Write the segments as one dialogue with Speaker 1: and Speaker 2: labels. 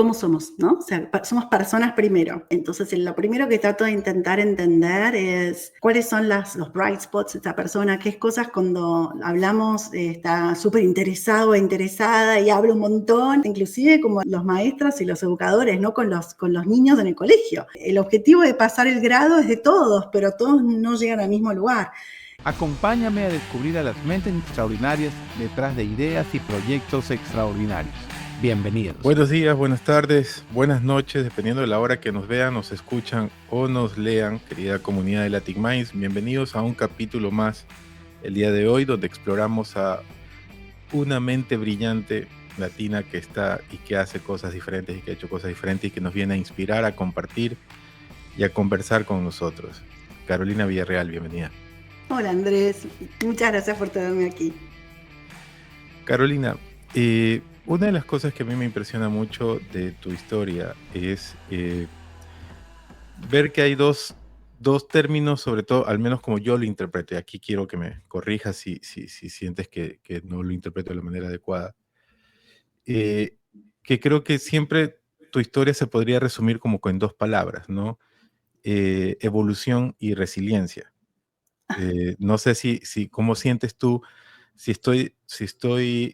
Speaker 1: cómo somos, ¿no? O sea, somos personas primero. Entonces, lo primero que trato de intentar entender es cuáles son los bright spots de esta persona, qué cosas cuando hablamos está súper interesado o interesada y habla un montón, inclusive como los maestros y los educadores, ¿no? Con los niños en el colegio. El objetivo de pasar el grado es de todos, pero todos no llegan al mismo lugar.
Speaker 2: Acompáñame a descubrir a las mentes extraordinarias detrás de ideas y proyectos extraordinarios. Bienvenidos.
Speaker 3: Buenos días, buenas tardes, buenas noches, dependiendo de la hora que nos vean, nos escuchan o nos lean, querida comunidad de Latin Minds. Bienvenidos a un capítulo más el día de hoy, donde exploramos a una mente brillante latina que está y que hace cosas diferentes y que ha hecho cosas diferentes y que nos viene a inspirar, a compartir y a conversar con nosotros. Carolina Villarreal, bienvenida.
Speaker 1: Hola Andrés, muchas gracias por tenerme aquí.
Speaker 3: Carolina, una de las cosas que a mí me impresiona mucho de tu historia es ver que hay dos términos, sobre todo, al menos como yo lo interpreto, y aquí quiero que me corrijas si sientes que no lo interpreto de la manera adecuada, que creo que siempre tu historia se podría resumir como en dos palabras, ¿no? Evolución y resiliencia. No sé cómo sientes tú, si estoy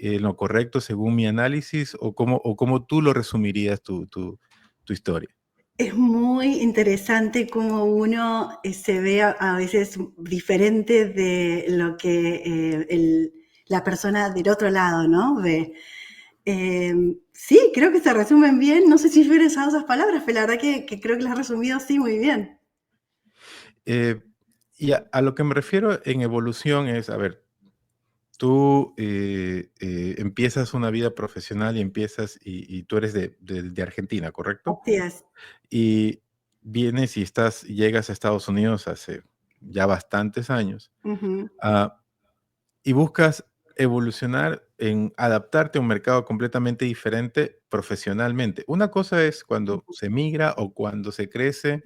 Speaker 3: en lo correcto según mi análisis o cómo tú lo resumirías tu historia.
Speaker 1: Es muy interesante cómo uno se ve a veces diferente de lo que la persona del otro lado, ¿no? Ve. Sí, creo que se resumen bien. No sé si yo hubiera usado esas palabras, pero la verdad que creo que las has resumido así muy bien.
Speaker 3: Y a lo que me refiero en evolución es, a ver, tú empiezas una vida profesional y tú eres de Argentina, ¿correcto?
Speaker 1: Así es.
Speaker 3: Y vienes y llegas a Estados Unidos hace ya bastantes años.
Speaker 1: Uh-huh.
Speaker 3: Y buscas evolucionar en adaptarte a un mercado completamente diferente profesionalmente. Una cosa es cuando se migra o cuando se crece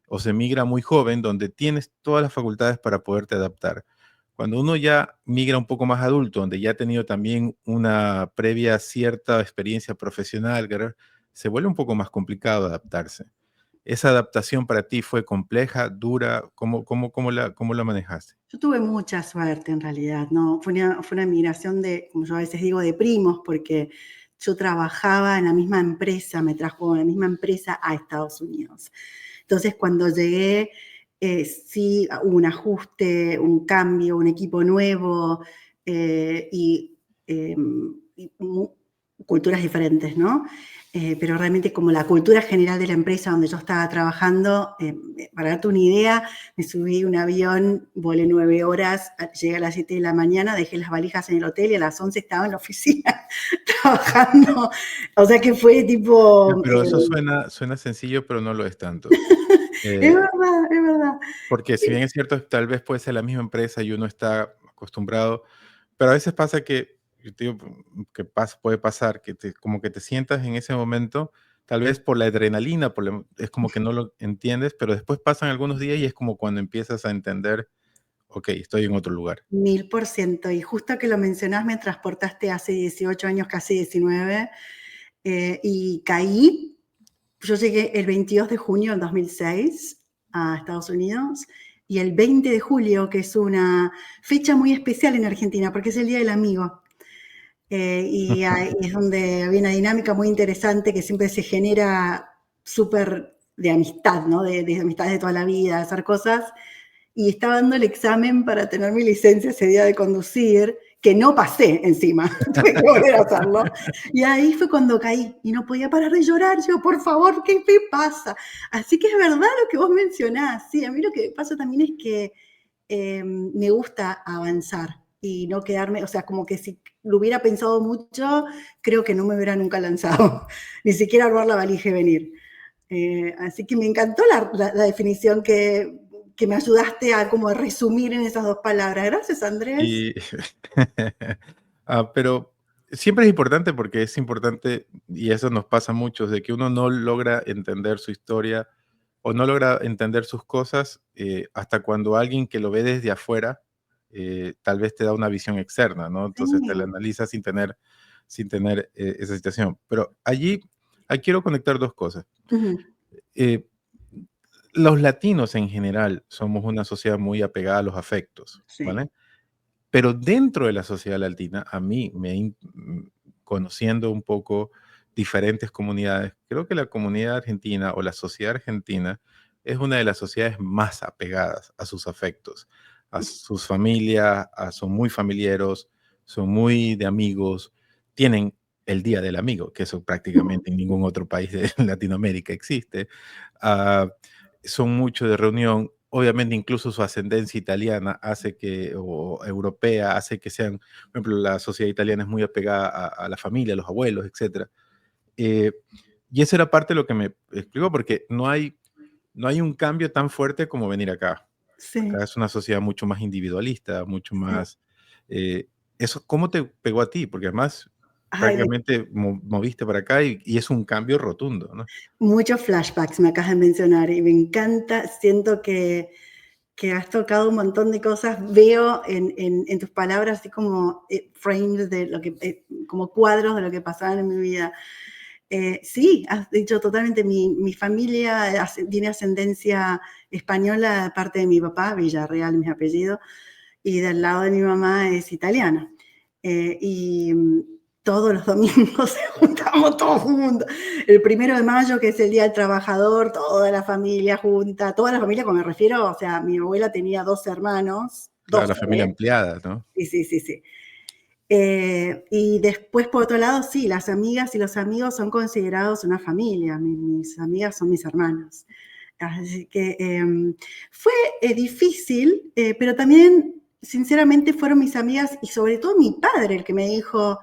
Speaker 3: o se migra muy joven, donde tienes todas las facultades para poderte adaptar. Cuando uno ya migra un poco más adulto, donde ya ha tenido también una previa cierta experiencia profesional, se vuelve un poco más complicado adaptarse. ¿Esa adaptación para ti fue compleja, dura? ¿Cómo la manejaste?
Speaker 1: Yo tuve mucha suerte en realidad, ¿no? Fue una migración como yo a veces digo, de primos, porque yo trabajaba en la misma empresa, me trajo en la misma empresa a Estados Unidos. Entonces, cuando llegué, sí hubo un ajuste, un cambio, un equipo nuevo y culturas diferentes, ¿no? Pero realmente como la cultura general de la empresa donde yo estaba trabajando, para darte una idea, me subí a un avión, volé 9 horas, llegué a las 7 de la mañana, dejé las valijas en el hotel y a las 11 estaba en la oficina trabajando. O sea que fue tipo...
Speaker 3: Pero eso suena sencillo, pero no lo es tanto.
Speaker 1: Es verdad, es verdad.
Speaker 3: Porque si bien es cierto, tal vez puede ser la misma empresa y uno está acostumbrado, pero a veces pasa que, yo te digo, puede pasar que como que te sientas en ese momento, tal vez por la adrenalina, es como que no lo entiendes, pero después pasan algunos días y es como cuando empiezas a entender, ok, estoy en otro lugar.
Speaker 1: 1000%. Y justo que lo mencionás, me transportaste hace 18 años, casi 19, y caí. Yo llegué el 22 de junio del 2006 a Estados Unidos y el 20 de julio, que es una fecha muy especial en Argentina porque es el Día del Amigo. Y es donde había una dinámica muy interesante que siempre se genera súper de amistad, ¿no? De amistad de toda la vida, de hacer cosas. Y estaba dando el examen para tener mi licencia ese día de conducir, que no pasé encima, tuve que volver a hacerlo. Y ahí fue cuando caí y no podía parar de llorar. Yo, por favor, ¿qué me pasa? Así que es verdad lo que vos mencionás. Sí, a mí lo que pasa también es que me gusta avanzar y no quedarme, o sea, como que si lo hubiera pensado mucho, creo que no me hubiera nunca lanzado, ni siquiera armar la valija y venir. Así que me encantó la definición que me ayudaste a como resumir en esas dos palabras. Gracias, Andrés.
Speaker 3: Y, pero siempre es importante porque es importante, y eso nos pasa a muchos, de que uno no logra entender su historia o no logra entender sus cosas hasta cuando alguien que lo ve desde afuera tal vez te da una visión externa, ¿no? Entonces te la
Speaker 1: Sí.
Speaker 3: analiza sin tener esa situación. Pero allí quiero conectar dos cosas.
Speaker 1: Ujú.
Speaker 3: Eh, los latinos en general somos una sociedad muy apegada a los afectos,
Speaker 1: Sí.
Speaker 3: ¿vale? Pero dentro de la sociedad latina, a mí, conociendo un poco diferentes comunidades, creo que la comunidad argentina o la sociedad argentina es una de las sociedades más apegadas a sus afectos, a sus familias, son muy familiares, son muy de amigos, tienen el Día del Amigo, que eso prácticamente en ningún otro país de Latinoamérica existe. Ah, son mucho de reunión. Obviamente, incluso su ascendencia italiana hace que, o europea, hace que sean, por ejemplo, la sociedad italiana es muy apegada a la familia, a los abuelos, etc. Eh, y eso era parte de lo que me explicó, porque no hay un cambio tan fuerte como venir acá.
Speaker 1: Sí,
Speaker 3: Acá es una sociedad mucho más individualista, mucho
Speaker 1: sí.
Speaker 3: más... eso, ¿cómo te pegó a ti? Porque además
Speaker 1: Ay,
Speaker 3: prácticamente moviste para acá y es un cambio rotundo, ¿no?
Speaker 1: muchos flashbacks me acabas de mencionar y me encanta, siento que has tocado un montón de cosas, veo en tus palabras así como frames de lo que, como cuadros de lo que pasaban en mi vida. Sí, has dicho totalmente, mi familia tiene ascendencia española de parte de mi papá, Villarreal, mi apellido, y del lado de mi mamá es italiana. Y todos los domingos se juntamos todos juntos. El 1 de mayo, que es el Día del Trabajador, toda la familia junta, toda la familia, cuando me refiero, o sea, mi abuela tenía 12 hermanos,
Speaker 3: Claro,
Speaker 1: 12,
Speaker 3: la familia ampliada, ¿no?
Speaker 1: sí, sí, sí, sí. Y después, por otro lado, sí, las amigas y los amigos son considerados una familia. Mis amigas son mis hermanos. Así que fue difícil, pero también, sinceramente, fueron mis amigas y sobre todo mi padre el que me dijo,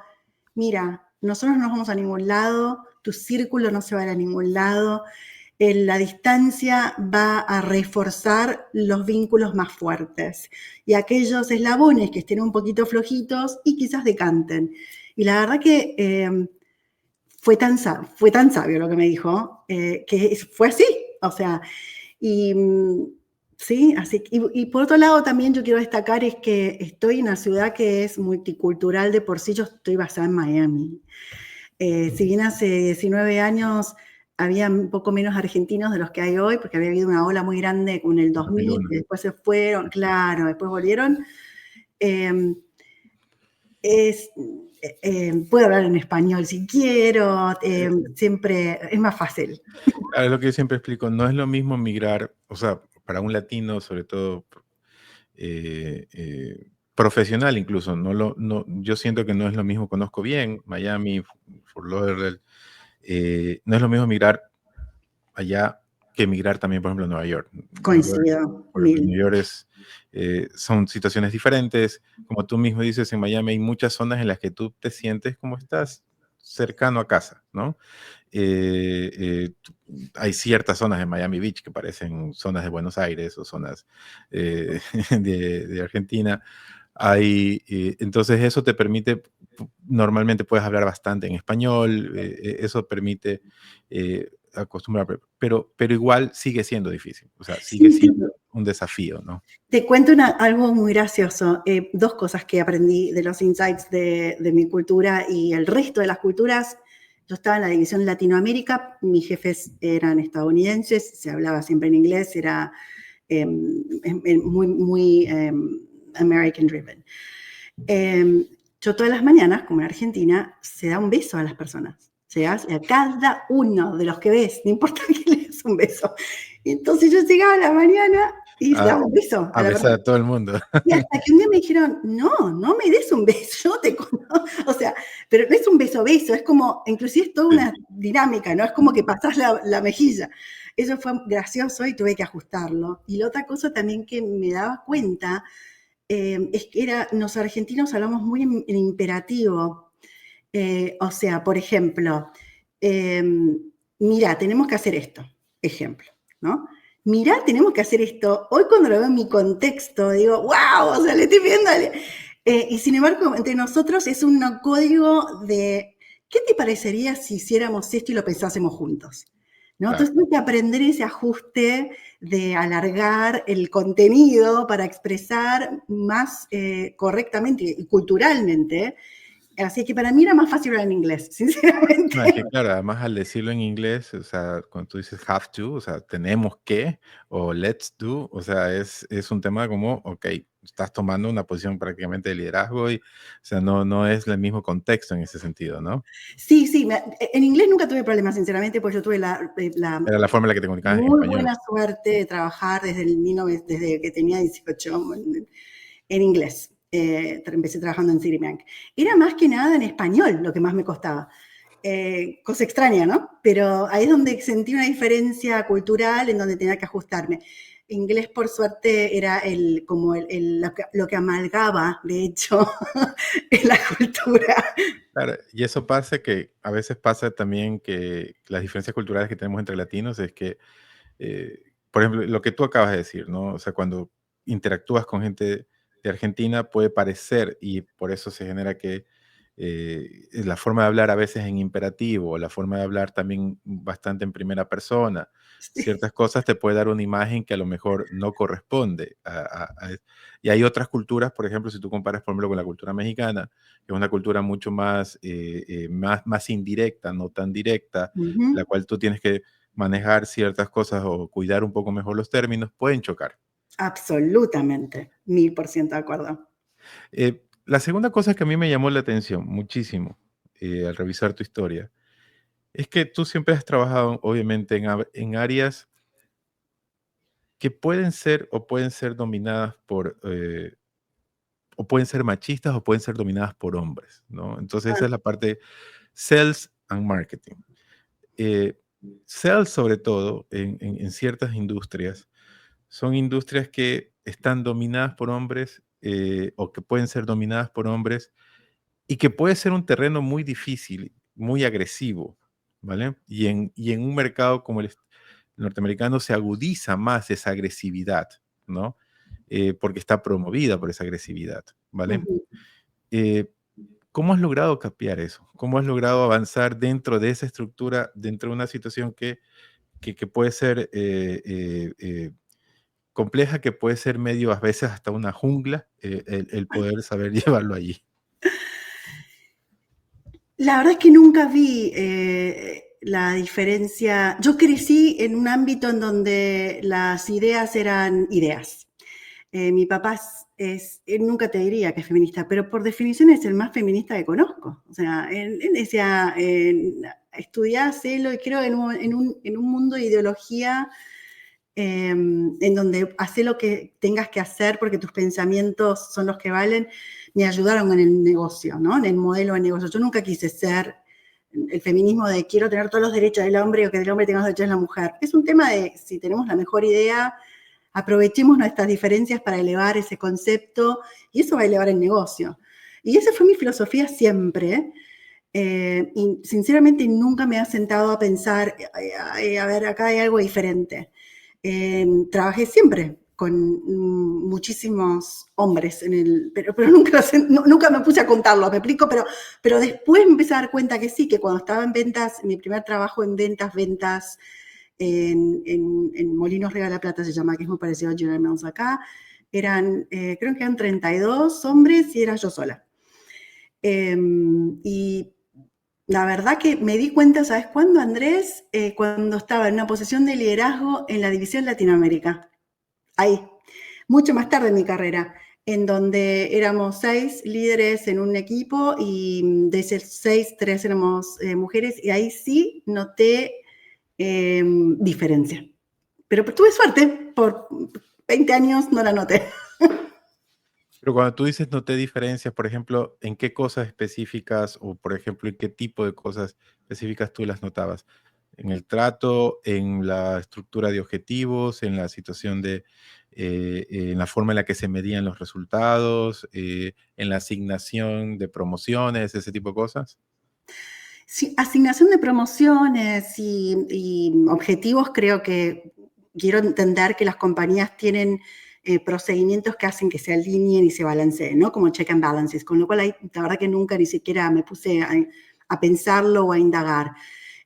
Speaker 1: mira, nosotros no nos vamos a ningún lado, tu círculo no se va a ir a ningún lado, la distancia va a reforzar los vínculos más fuertes y aquellos eslabones que estén un poquito flojitos y quizás decanten. Y la verdad que fue tan sabio lo que me dijo, que fue así, o sea, y sí, así, y por otro lado también yo quiero destacar es que estoy en una ciudad que es multicultural de por sí, yo estoy basada en Miami. Si bien hace 19 años había un poco menos argentinos de los que hay hoy, porque había habido una ola muy grande con el 2000,
Speaker 3: 2001.
Speaker 1: que después se fueron, claro, después volvieron. Eh, es, puedo hablar en español si quiero, siempre es más fácil.
Speaker 3: Es lo que yo siempre explico, no es lo mismo migrar, o sea, para un latino, sobre todo profesional incluso, yo siento que no es lo mismo, conozco bien Miami, Fort Lauderdale, no es lo mismo migrar allá que migrar también, por ejemplo, a Nueva York.
Speaker 1: Coincido,
Speaker 3: Por ejemplo,
Speaker 1: mil.
Speaker 3: New York son situaciones diferentes. Como tú mismo dices, en Miami hay muchas zonas en las que tú te sientes como estás cercano a casa, ¿no? Hay ciertas zonas en Miami Beach que parecen zonas de Buenos Aires o zonas de Argentina. Entonces eso te permite, normalmente puedes hablar bastante en español, eso permite acostumbrar, pero igual sigue siendo difícil, o sea, sigue
Speaker 1: Sí,
Speaker 3: siendo un desafío, ¿no?
Speaker 1: te cuento algo muy gracioso. Dos cosas que aprendí de los insights de mi cultura y el resto de las culturas. Yo estaba en la división Latinoamérica, mis jefes eran estadounidenses, se hablaba siempre en inglés, era muy, muy American driven. Yo todas las mañanas, como en Argentina, se da un beso a las personas. Llegas y a cada uno de los que ves, no importa que le des un beso. Y entonces yo llegaba a la mañana y le
Speaker 3: A,
Speaker 1: daba un beso a
Speaker 3: a
Speaker 1: la
Speaker 3: besar
Speaker 1: persona.
Speaker 3: a todo el mundo.
Speaker 1: Y hasta que un día me dijeron, no, no me des un beso, yo te conozco. O sea, pero no es un beso, es como, inclusive es toda
Speaker 3: Sí.
Speaker 1: una dinámica, ¿no? Es como que pasás la mejilla. Eso fue gracioso y tuve que ajustarlo. Y la otra cosa también que me daba cuenta es que los argentinos hablamos muy en imperativo. O sea, por ejemplo, mira, tenemos que hacer esto, ejemplo, ¿no? Mirá, tenemos que hacer esto. Hoy cuando lo veo en mi contexto, digo, wow, o sea, le estoy viendo. Y sin embargo, entre nosotros es un código de, ¿qué te parecería si hiciéramos esto y lo pensásemos juntos? ¿No?
Speaker 3: Claro.
Speaker 1: Entonces hay que aprender ese ajuste de alargar el contenido para expresar más correctamente y culturalmente Así que para mí era más fácil hablar en inglés,
Speaker 3: No, es que
Speaker 1: sinceramente.
Speaker 3: claro, además al decirlo en inglés, o sea, cuando tú dices have to, o sea, tenemos que, o let's do, o sea, es un tema como, ok, estás tomando una posición prácticamente de liderazgo y, o sea, no es el mismo contexto en ese sentido, ¿no?
Speaker 1: Sí, sí, en inglés nunca tuve problemas, sinceramente, pues yo tuve la
Speaker 3: Era la forma en la que te comunicabas en
Speaker 1: muy
Speaker 3: español.
Speaker 1: buena suerte de trabajar desde que tenía 18 en inglés. Empecé trabajando en Citibank. Era más que nada en español lo que más me costaba. Cosa extraña, ¿no? Pero ahí es donde sentí una diferencia cultural en donde tenía que ajustarme. Inglés, por suerte, era lo que amalgaba, de hecho, en la cultura.
Speaker 3: Claro, y eso pasa que a veces pasa también que las diferencias culturales que tenemos entre latinos es que, por ejemplo, lo que tú acabas de decir, ¿no? O sea, cuando interactúas con gente de Argentina puede parecer, y por eso se genera que la forma de hablar a veces en imperativo, la forma de hablar también bastante en primera persona,
Speaker 1: Sí.
Speaker 3: ciertas cosas te puede dar una imagen que a lo mejor no corresponde y hay otras culturas, por ejemplo, si tú comparas, por ejemplo, con la cultura mexicana, que es una cultura mucho más indirecta, no tan directa, la
Speaker 1: Ujú.
Speaker 3: cual tú tienes que manejar ciertas cosas o cuidar un poco mejor los términos, pueden chocar.
Speaker 1: Absolutamente, 1000% de acuerdo.
Speaker 3: La segunda cosa que a mí me llamó la atención muchísimo al revisar tu historia es que tú siempre has trabajado, obviamente, en áreas que pueden ser dominadas o pueden ser machistas o pueden ser dominadas por hombres, ¿no? Entonces esa es la parte sales and marketing. Eh, Sales, sobre todo, en ciertas industrias, son industrias que están dominadas por hombres o que pueden ser dominadas por hombres y que puede ser un terreno muy difícil, muy agresivo, ¿vale? Y en un mercado como el norteamericano se agudiza más esa agresividad, ¿no? Porque está promovida por esa agresividad, ¿vale?
Speaker 1: Ujú.
Speaker 3: Eh, ¿Cómo has logrado capear eso? ¿Cómo has logrado avanzar dentro de esa estructura, dentro de una situación que puede ser compleja, que puede ser medio, a veces hasta una jungla, el poder saber llevarlo allí?
Speaker 1: La verdad es que nunca vi la diferencia. Yo crecí en un ámbito en donde las ideas eran ideas. Mi papá él nunca te diría que es feminista, pero por definición es el más feminista que conozco. O sea, él decía, estudiá, hacelo, y creo en un mundo de ideología en donde hace lo que tengas que hacer porque tus pensamientos son los que valen, me ayudaron en el negocio, ¿no? En el modelo de negocio. Yo nunca quise ser el feminismo de quiero tener todos los derechos del hombre o que el hombre tenga los derechos de la mujer. Es un tema de si tenemos la mejor idea, aprovechemos nuestras diferencias para elevar ese concepto y eso va a elevar el negocio. Y esa fue mi filosofía siempre. Y sinceramente nunca me ha sentado a pensar, a ver, acá hay algo diferente. Trabajé siempre con muchísimos hombres pero nunca me puse a contarlo, me explico, pero después me empecé a dar cuenta que sí, que cuando estaba en ventas, mi primer trabajo en ventas en Molinos Río de la Plata se llama, que es muy parecido a General Mills acá, creo que eran 32 hombres y era yo sola. Y la verdad que me di cuenta, ¿sabes cuándo, Andrés? Cuando estaba en una posición de liderazgo en la división Latinoamérica. Ahí, mucho más tarde en mi carrera, en donde éramos 6 líderes en un equipo y de esos 6, 3 éramos mujeres y ahí sí noté diferencia. Pero tuve suerte, por 20 años no la noté.
Speaker 3: Pero cuando tú dices noté diferencias, por ejemplo, ¿en qué cosas específicas o, por ejemplo, en qué tipo de cosas específicas tú las notabas? ¿En el trato, en la estructura de objetivos, en la situación en la forma en la que se medían los resultados, en la asignación de promociones, ese tipo de cosas?
Speaker 1: Sí, asignación de promociones y objetivos, creo que quiero entender que las compañías tienen procedimientos que hacen que se alineen y se balanceen, ¿no? Como check and balances, con lo cual la verdad que nunca ni siquiera me puse a pensarlo o a indagar.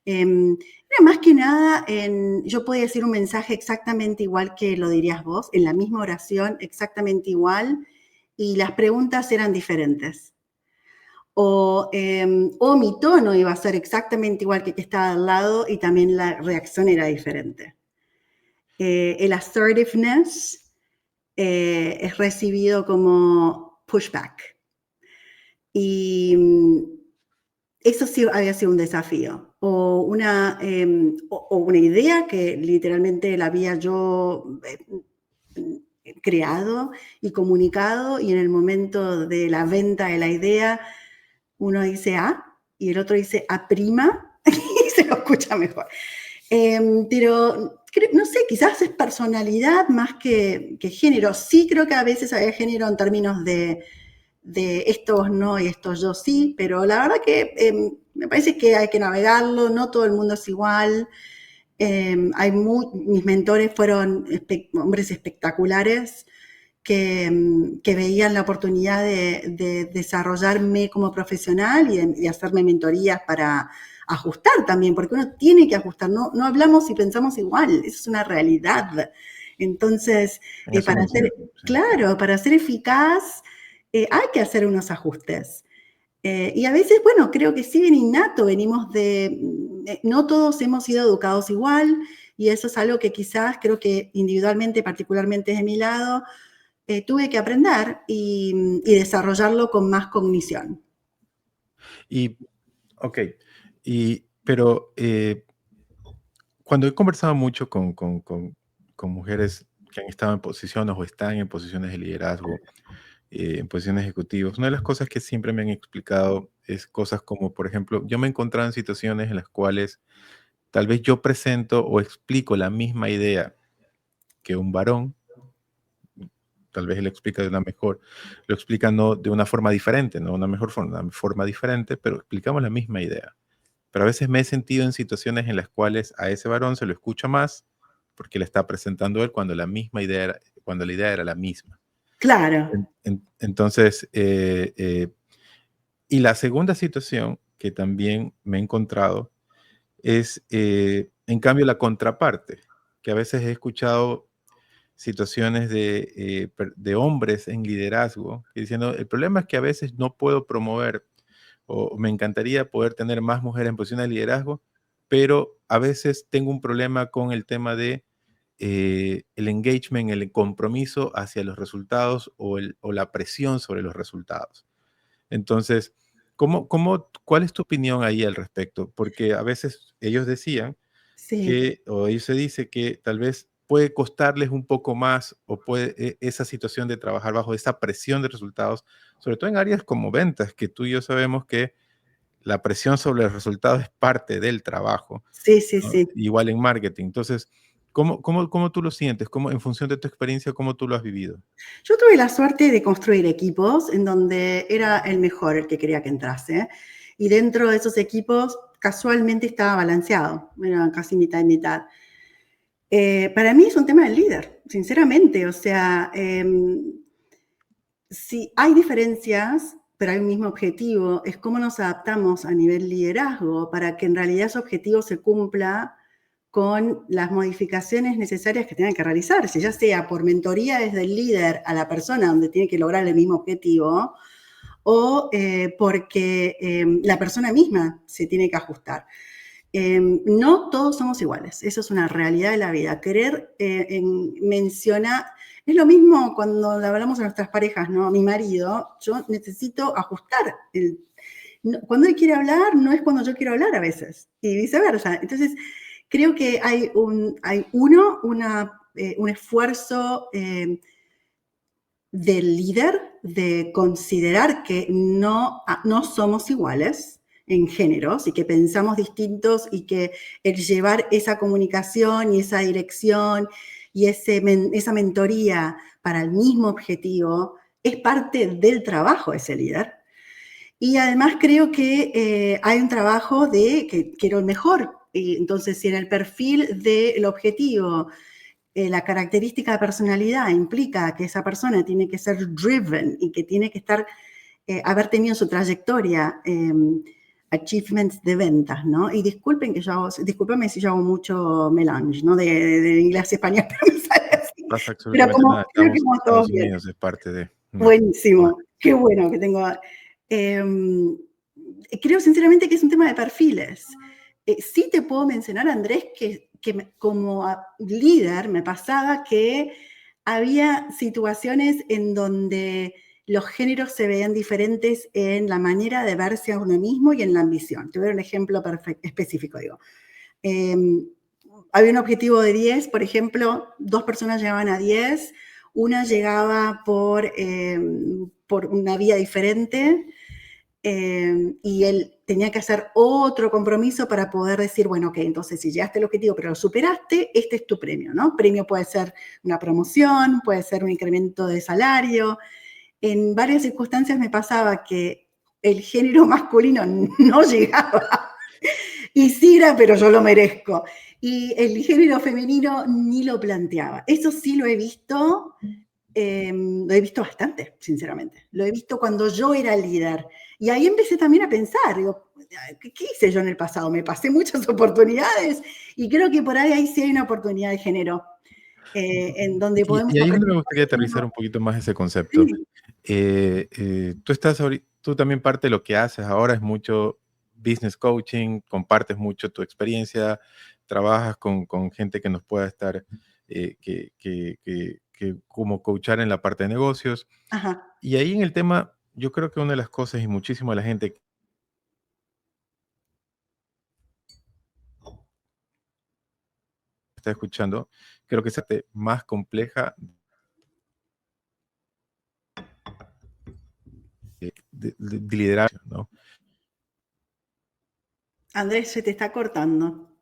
Speaker 1: Era más que nada, yo podía decir un mensaje exactamente igual que lo dirías vos, en la misma oración, exactamente igual, y las preguntas eran diferentes. o mi tono iba a ser exactamente igual que el que estaba al lado y también la reacción era diferente. El assertiveness es recibido como pushback. Y eso sí había sido un desafío. O una idea que literalmente la había yo creado y comunicado, y en el momento de la venta de la idea, uno dice A y el otro dice A' y se lo escucha mejor. Pero no sé, quizás es personalidad más que género. Sí creo que a veces hay género en términos de estos no y estos yo sí, pero la verdad que me parece que hay que navegarlo, no todo el mundo es igual. Mis mentores fueron hombres espectaculares que veían la oportunidad de desarrollarme como profesional y hacerme mentorías para ajustar también, porque uno tiene que ajustar, no hablamos y pensamos igual, eso es una realidad. Entonces, claro, para ser eficaz hay que hacer unos ajustes. Y a veces, bueno, creo que sí, en innato, venimos no todos hemos sido educados igual, y eso es algo que quizás creo que individualmente, particularmente de mi lado, tuve que aprender y desarrollarlo con más cognición.
Speaker 3: Pero cuando he conversado mucho con mujeres que han estado en posiciones o están en posiciones de liderazgo, en posiciones ejecutivas, una de las cosas que siempre me han explicado es cosas como, por ejemplo, yo me he encontrado en situaciones en las cuales tal vez yo presento o explico la misma idea que un varón, tal vez él lo explica de una mejor, lo explica no de una forma diferente, no una mejor forma, una forma diferente, pero explicamos la misma idea. Pero a veces me he sentido en situaciones en las cuales a ese varón se lo escucha más porque le está presentando él cuando la idea era la misma.
Speaker 1: Claro.
Speaker 3: Entonces, y la segunda situación que también me he encontrado es, en cambio, la contraparte, que a veces he escuchado situaciones de hombres en liderazgo diciendo, el problema es que a veces no puedo promover o me encantaría poder tener más mujeres en posición de liderazgo, pero a veces tengo un problema con el tema de el engagement, el compromiso hacia los resultados o la presión sobre los resultados. Entonces, ¿cuál es tu opinión ahí al respecto? Porque a veces ellos decían
Speaker 1: Sí.
Speaker 3: o ellos se dice que tal vez puede costarles un poco más o puede esa situación de trabajar bajo esa presión de resultados, sobre todo en áreas como ventas, que tú y yo sabemos que la presión sobre los resultados es parte del trabajo,
Speaker 1: Sí, sí,
Speaker 3: ¿no?
Speaker 1: sí.
Speaker 3: Igual en marketing. Entonces, ¿cómo tú lo sientes? En función de tu experiencia, cómo tú lo has vivido?
Speaker 1: Yo tuve la suerte de construir equipos en donde era el mejor el que quería que entrase. Y dentro de esos equipos, casualmente estaba balanceado. Era casi mitad y mitad. Para mí es un tema del líder, sinceramente. O sea, sí hay diferencias, pero hay un mismo objetivo. Es cómo nos adaptamos a nivel liderazgo para que en realidad ese objetivo se cumpla con las modificaciones necesarias que tengan que realizarse, ya sea por mentoría desde el líder a la persona donde tiene que lograr el mismo objetivo, o porque la persona misma se tiene que ajustar. No todos somos iguales, eso es una realidad de la vida. Querer mencionar, es lo mismo cuando hablamos a nuestras parejas, ¿no? Mi marido, yo necesito ajustar. Cuando él quiere hablar, no es cuando yo quiero hablar a veces, y viceversa. Entonces, creo que hay un esfuerzo del líder de considerar que no somos iguales en géneros y que pensamos distintos y que el llevar esa comunicación y esa dirección y esa mentoría para el mismo objetivo es parte del trabajo de ese líder. Y además creo que hay un trabajo de que quiero el mejor. Y entonces, si en el perfil del objetivo la característica de personalidad implica que esa persona tiene que ser driven y que tiene que haber tenido en su trayectoria achievements de ventas, ¿no? Y discúlpame si yo hago mucho melange, ¿no? De inglés a español, pero me sale así.
Speaker 3: Pasa
Speaker 1: Pero
Speaker 3: absolutamente nada.
Speaker 1: creo
Speaker 3: Estamos
Speaker 1: que
Speaker 3: en
Speaker 1: como todos
Speaker 3: Estados
Speaker 1: bien.
Speaker 3: Unidos, es parte de...
Speaker 1: Buenísimo, qué bueno que tengo. creo sinceramente que es un tema de perfiles. Sí te puedo mencionar, Andrés, que como líder me pasaba que había situaciones en donde los géneros se veían diferentes en la manera de verse a uno mismo y en la ambición. Te voy a dar un ejemplo específico, digo. Había un objetivo de 10, por ejemplo, 2 personas llegaban a 10, una llegaba por una vía diferente, y él tenía que hacer otro compromiso para poder decir, bueno, ok, entonces si llegaste al objetivo pero lo superaste, este es tu premio, ¿no? Premio puede ser una promoción, puede ser un incremento de salario. En varias circunstancias me pasaba que el género masculino no llegaba y sí era, pero yo lo merezco. Y el género femenino ni lo planteaba. Eso sí lo he visto bastante, sinceramente. Lo he visto cuando yo era líder. Y ahí empecé también a pensar, digo, ¿qué hice yo en el pasado? Me pasé muchas oportunidades y creo que por ahí sí hay una oportunidad de género en donde podemos
Speaker 3: Y ahí es donde
Speaker 1: aprender.
Speaker 3: me gustaría aterrizar un poquito más ese concepto.
Speaker 1: Sí.
Speaker 3: Tú también parte de lo que haces ahora es mucho business coaching, compartes mucho tu experiencia, trabajas con gente que nos pueda estar, que como coachar en la parte de negocios.
Speaker 1: Ajá.
Speaker 3: Y ahí en el tema, yo creo que una de las cosas y muchísimo de la gente que está escuchando, creo que es la parte más compleja de liderar, ¿no?
Speaker 1: Andrés, se te está cortando.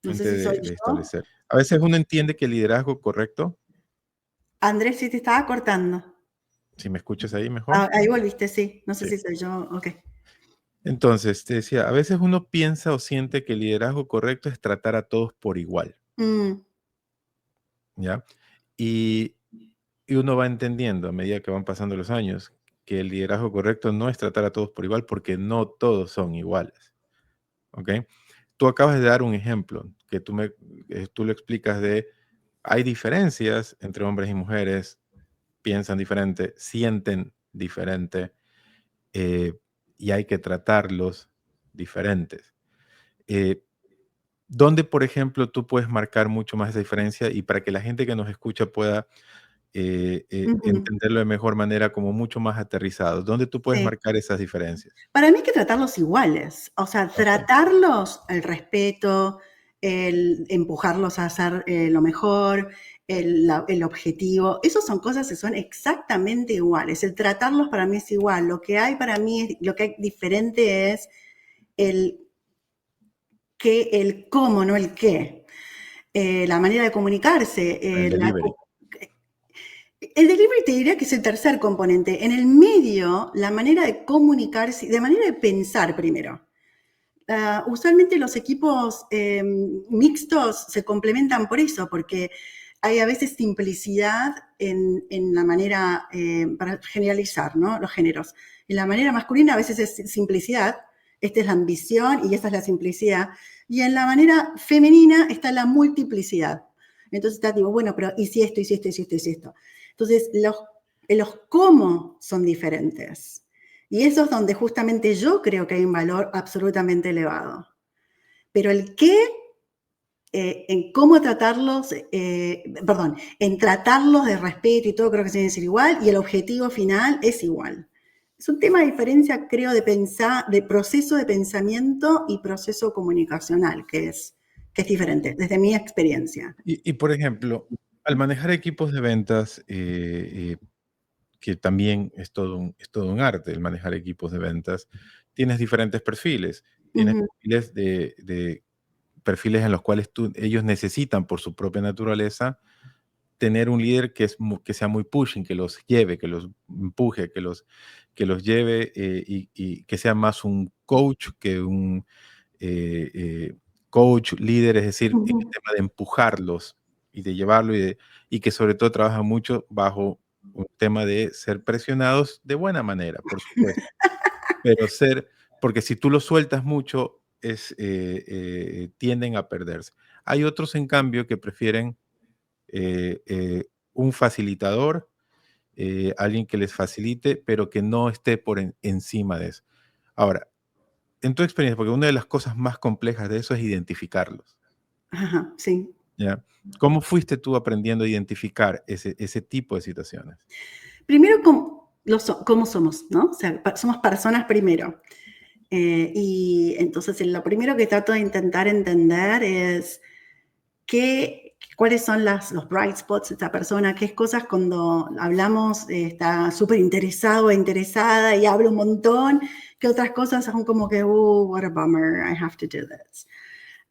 Speaker 1: No sé si soy
Speaker 3: De
Speaker 1: yo.
Speaker 3: establecer. A veces uno entiende que el liderazgo correcto,
Speaker 1: Andrés, se te estaba cortando.
Speaker 3: si me escuchas ahí mejor.
Speaker 1: Ahí volviste, sí. No sé
Speaker 3: Sí.
Speaker 1: si soy yo. Ok.
Speaker 3: Entonces, te decía, a veces uno piensa o siente que el liderazgo correcto es tratar a todos por igual,
Speaker 1: Mm,
Speaker 3: ¿ya? Y, y uno va entendiendo a medida que van pasando los años que el liderazgo correcto no es tratar a todos por igual porque no todos son iguales, ¿ok? Tú acabas de dar un ejemplo que tú lo explicas de, hay diferencias entre hombres y mujeres, piensan diferente, sienten diferente, eh, y hay que tratarlos diferentes. Eh, ¿Dónde, por ejemplo, tú puedes marcar mucho más esa diferencia y para que la gente que nos escucha pueda
Speaker 1: ujú,
Speaker 3: entenderlo de mejor manera, como mucho más aterrizado? ¿Dónde tú puedes
Speaker 1: sí.
Speaker 3: marcar esas diferencias?
Speaker 1: Para mí hay que tratarlos iguales, o sea,
Speaker 3: Ok,
Speaker 1: tratarlos, el respeto, el empujarlos a hacer lo mejor, el objetivo, esas son cosas que son exactamente iguales. El tratarlos para mí es igual. Lo que hay para mí, lo que hay diferente es el qué, el cómo, no el qué. La manera de comunicarse,
Speaker 3: el delivery.
Speaker 1: el delivery te diría que es el tercer componente. En el medio, la manera de comunicarse, de manera de pensar primero. Usualmente los equipos mixtos se complementan por eso, porque hay a veces simplicidad en la manera, para generalizar, ¿no? Los géneros. En la manera masculina a veces es simplicidad, esta es la ambición y esta es la simplicidad. Y en la manera femenina está la multiplicidad. Entonces está tipo, bueno, pero ¿y si esto, y si esto, y si esto, y si esto? Entonces, los cómo son diferentes. Y eso es donde justamente yo creo que hay un valor absolutamente elevado. Pero el qué, en cómo tratarlos, perdón, en tratarlos de respeto y todo, creo que se tiene que ser igual, y el objetivo final es igual. Es un tema de diferencia, creo, de pensar, de proceso de pensamiento y proceso comunicacional, que es diferente, desde mi experiencia.
Speaker 3: Por ejemplo, al manejar equipos de ventas, que también es todo un arte el manejar equipos de ventas, tienes diferentes perfiles. Tienes
Speaker 1: Ujú,
Speaker 3: perfiles en los cuales ellos necesitan por su propia naturaleza tener un líder que sea muy pushing, que los lleve, que los empuje, que los lleve, y que sea más un coach que un coach, líder, es decir, en el
Speaker 1: ujú.
Speaker 3: tema de empujarlos y de llevarlo y que sobre todo trabaja mucho bajo un tema de ser presionados de buena manera, por supuesto, pero porque si tú los sueltas mucho, tienden a perderse. Hay otros, en cambio, que prefieren un facilitador, alguien que les facilite, pero que no esté encima de eso. Ahora, en tu experiencia, porque una de las cosas más complejas de eso es identificarlos,
Speaker 1: Ajá, sí.
Speaker 3: ¿ya? ¿Cómo fuiste tú aprendiendo a identificar ese tipo de situaciones?
Speaker 1: Primero, cómo somos, ¿no? O sea, somos personas primero. Y entonces lo primero que trato de intentar entender es cuáles son los bright spots de esta persona, qué cosas cuando hablamos está súper interesado o interesada y habla un montón, qué otras cosas son como que, what a bummer, I have to do this.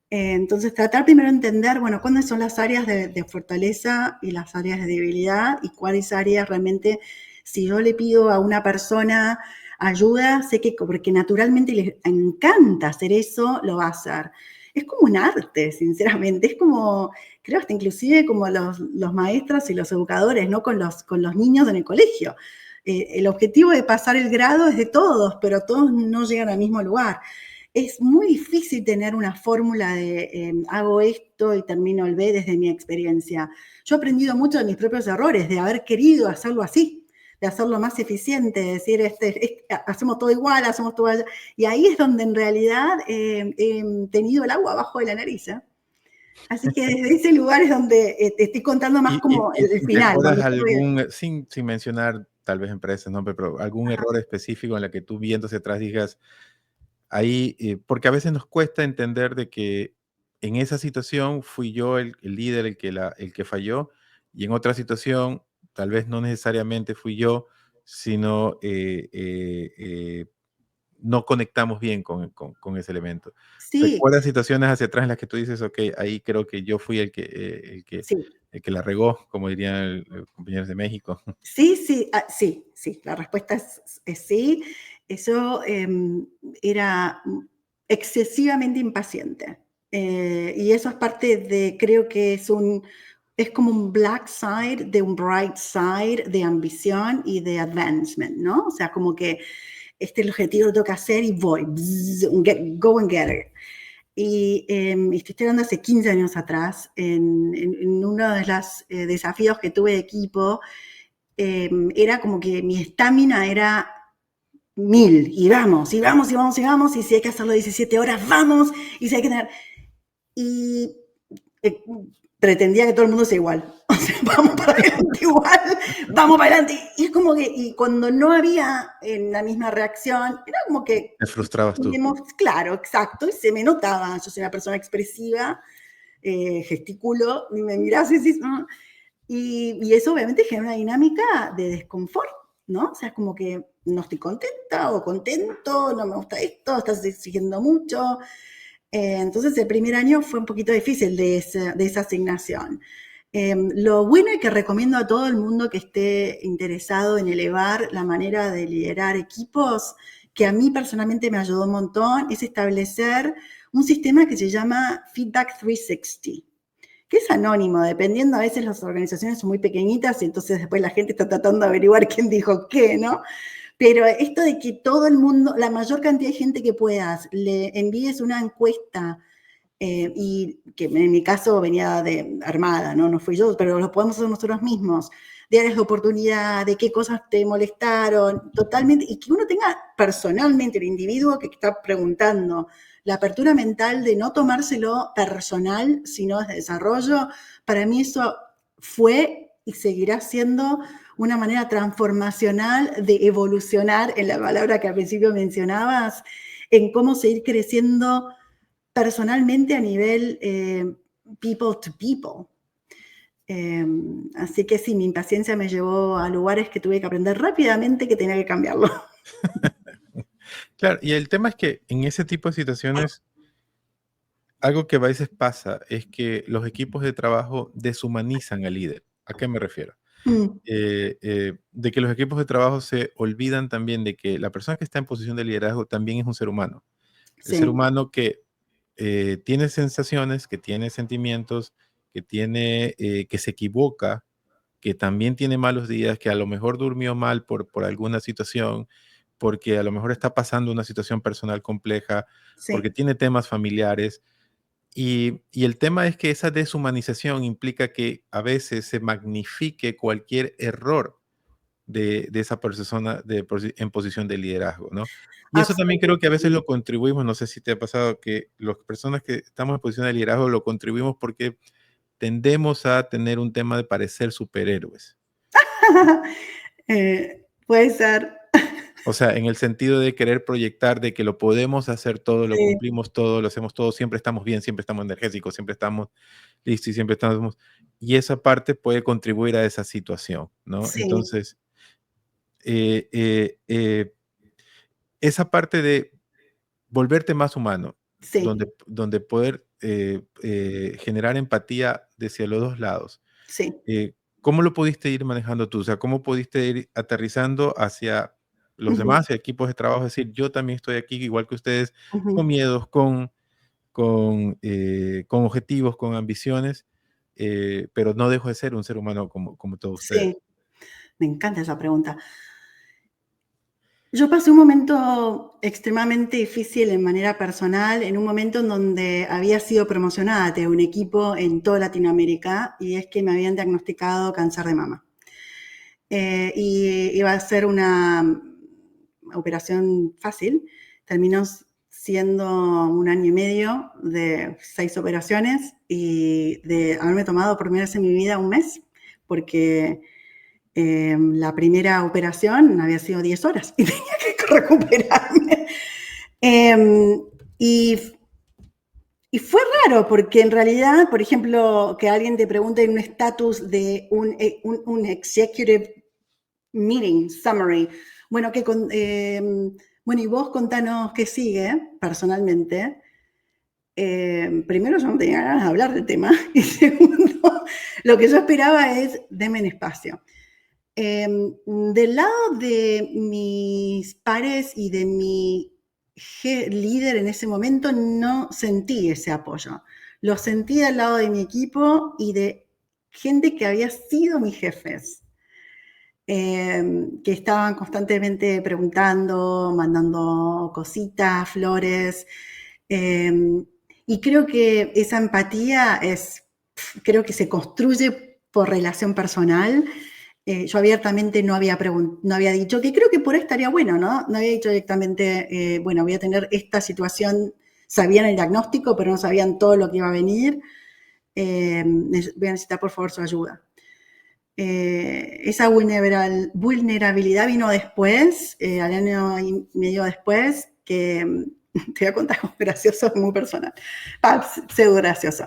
Speaker 1: Entonces, tratar primero de entender, bueno, cuáles son las áreas de fortaleza y las áreas de debilidad y cuáles áreas realmente, si yo le pido a una persona ayuda, sé que porque naturalmente le encanta hacer eso, lo va a hacer. Es como un arte, sinceramente. Es como, creo hasta inclusive como los maestros y los educadores, ¿no? Con los niños en el colegio. El objetivo de pasar el grado es de todos, pero todos no llegan al mismo lugar. Es muy difícil tener una fórmula de hago esto y termino el B desde mi experiencia. Yo he aprendido mucho de mis propios errores, de haber querido hacerlo así, de hacerlo más eficiente, de decir, hacemos todo igual, hacemos todo allá. Y ahí es donde en realidad he tenido el agua abajo de la nariz. Así que desde ese lugar es donde te estoy contando más como el
Speaker 3: Y
Speaker 1: final.
Speaker 3: recuerdas algún, sin mencionar tal vez empresas, ¿no? Pero algún error específico en la que tú viendo hacia atrás digas, ahí, porque a veces nos cuesta entender de que en esa situación fui yo el líder, el que falló, y en otra situación tal vez no necesariamente fui yo, sino no conectamos bien con ese elemento.
Speaker 1: Sí,
Speaker 3: ¿Recuerdas situaciones hacia atrás en las que tú dices, ok, ahí creo que yo fui
Speaker 1: sí.
Speaker 3: el que la regó, como dirían los compañeros de México?
Speaker 1: Sí, sí, sí. La respuesta es sí. Eso era excesivamente impaciente. Y eso es parte de, creo que es como un black side de un bright side de ambición y de advancement, ¿no? O sea, como que este es el objetivo que tengo que hacer y voy, go and get it. Y estoy hablando hace 15 años atrás, en uno de los desafíos que tuve de equipo, era como que mi estamina era 1000, y vamos, y vamos, y vamos, y vamos, y si hay que hacerlo 17 horas, vamos, y si hay que tener... Y eh, pretendía que todo el mundo sea igual. O sea, vamos para adelante igual, vamos para adelante. Y es como que, y cuando no había la misma reacción, era como que,
Speaker 3: Te frustrabas tú.
Speaker 1: claro, exacto, y se me notaba. Yo soy una persona expresiva, gesticulo, y me mirás y decís, y eso obviamente genera una dinámica de desconfort, ¿no? O sea, es como que no estoy contenta o contento, no me gusta esto, estás exigiendo mucho. Entonces el primer año fue un poquito difícil de esa asignación. Lo bueno y que recomiendo a todo el mundo que esté interesado en elevar la manera de liderar equipos, que a mí personalmente me ayudó un montón, es establecer un sistema que se llama Feedback 360, que es anónimo, dependiendo, a veces las organizaciones son muy pequeñitas y entonces después la gente está tratando de averiguar quién dijo qué, ¿no? Pero esto de que todo el mundo, la mayor cantidad de gente que puedas, le envíes una encuesta, y que en mi caso venía de armada, ¿no? No fui yo, pero lo podemos hacer nosotros mismos, de áreas de oportunidad, de qué cosas te molestaron, totalmente, y que uno tenga personalmente, el individuo que está preguntando, la apertura mental de no tomárselo personal, sino desde desarrollo, para mí eso fue y seguirá siendo una manera transformacional de evolucionar, en la palabra que al principio mencionabas, en cómo seguir creciendo personalmente a nivel people to people. Así que sí, mi impaciencia me llevó a lugares que tuve que aprender rápidamente que tenía que cambiarlo.
Speaker 3: Claro, y el tema es que en ese tipo de situaciones, algo que a veces pasa es que los equipos de trabajo deshumanizan al líder. ¿A qué me refiero?
Speaker 1: Mm,
Speaker 3: De que los equipos de trabajo se olvidan también de que la persona que está en posición de liderazgo también es un ser humano. El ser
Speaker 1: sí,
Speaker 3: humano que tiene sensaciones, que tiene sentimientos, que se equivoca, que también tiene malos días, que a lo mejor durmió mal por alguna situación, porque a lo mejor está pasando una situación personal compleja, porque
Speaker 1: sí,
Speaker 3: tiene temas familiares. Y el tema es que esa deshumanización implica que a veces se magnifique cualquier error de esa persona en posición de liderazgo, ¿no? Y eso también creo que a veces
Speaker 1: Absolutely.
Speaker 3: lo contribuimos, no sé si te ha pasado que las personas que estamos en posición de liderazgo lo contribuimos porque tendemos a tener un tema de parecer superhéroes.
Speaker 1: Puede ser.
Speaker 3: O sea, en el sentido de querer proyectar de que lo podemos hacer todo, lo
Speaker 1: Sí,
Speaker 3: cumplimos todo, lo hacemos todo, siempre estamos bien, siempre estamos energéticos, siempre estamos listos y siempre estamos... Y esa parte puede contribuir a esa situación, ¿no?
Speaker 1: sí,
Speaker 3: Entonces, eh, eh, eh, esa parte de volverte más humano,
Speaker 1: sí,
Speaker 3: donde poder generar empatía hacia los dos lados.
Speaker 1: sí.
Speaker 3: ¿Cómo lo pudiste ir manejando tú? O sea, ¿cómo pudiste ir aterrizando hacia los
Speaker 1: Ujú,
Speaker 3: demás equipos de trabajo? Es decir, yo también estoy aquí, igual que ustedes, con
Speaker 1: ujú.
Speaker 3: miedos, con objetivos, con ambiciones, pero no dejo de ser un ser humano como todos ustedes.
Speaker 1: Sí, me encanta esa pregunta. Yo pasé un momento extremadamente difícil en manera personal, en un momento en donde había sido promocionada de un equipo en toda Latinoamérica y es que me habían diagnosticado cáncer de mama. Y iba a ser una operación fácil, terminó siendo 1 año y medio de 6 operaciones y de haberme tomado por primera vez en mi vida un mes, porque la primera operación había sido 10 horas y tenía que recuperarme. Eh, y, y, fue raro porque en realidad, por ejemplo, que alguien te pregunte en un estatus de un executive meeting, summary, bueno, bueno, y vos contanos qué sigue personalmente. Primero, yo no tenía ganas de hablar del tema. Y segundo, lo que yo esperaba es, denme en espacio. Del lado de mis pares y de mi líder en ese momento no sentí ese apoyo. Lo sentí del lado de mi equipo y de gente que había sido mis jefes, que estaban constantemente preguntando, mandando cositas, flores. Y creo que esa empatía creo que se construye por relación personal. Yo abiertamente no había dicho, que creo que por ahí estaría bueno, ¿no? No había dicho directamente, bueno, voy a tener esta situación, sabían el diagnóstico, pero no sabían todo lo que iba a venir. Voy a necesitar, por favor, su ayuda. Esa vulnerabilidad vino después, al año y medio después, que te voy a contar algo gracioso, muy personal, pseudo gracioso.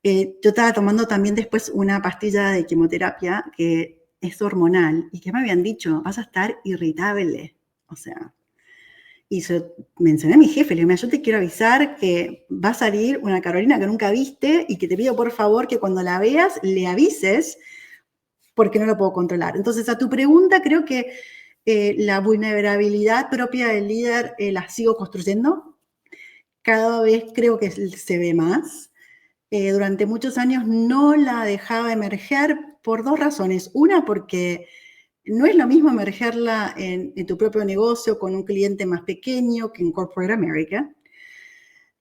Speaker 1: Yo estaba tomando también después una pastilla de quimioterapia que es hormonal y que me habían dicho, vas a estar irritable. O sea, y yo mencioné a mi jefe, le digo, yo te quiero avisar que va a salir una Carolina que nunca viste y que te pido por favor que cuando la veas le avises porque no lo puedo controlar. Entonces, a tu pregunta, creo que la vulnerabilidad propia del líder la sigo construyendo. Cada vez creo que se ve más. Durante muchos años no la dejaba emerger por 2 razones. Una, porque no es lo mismo emergerla en tu propio negocio con un cliente más pequeño que en Corporate America,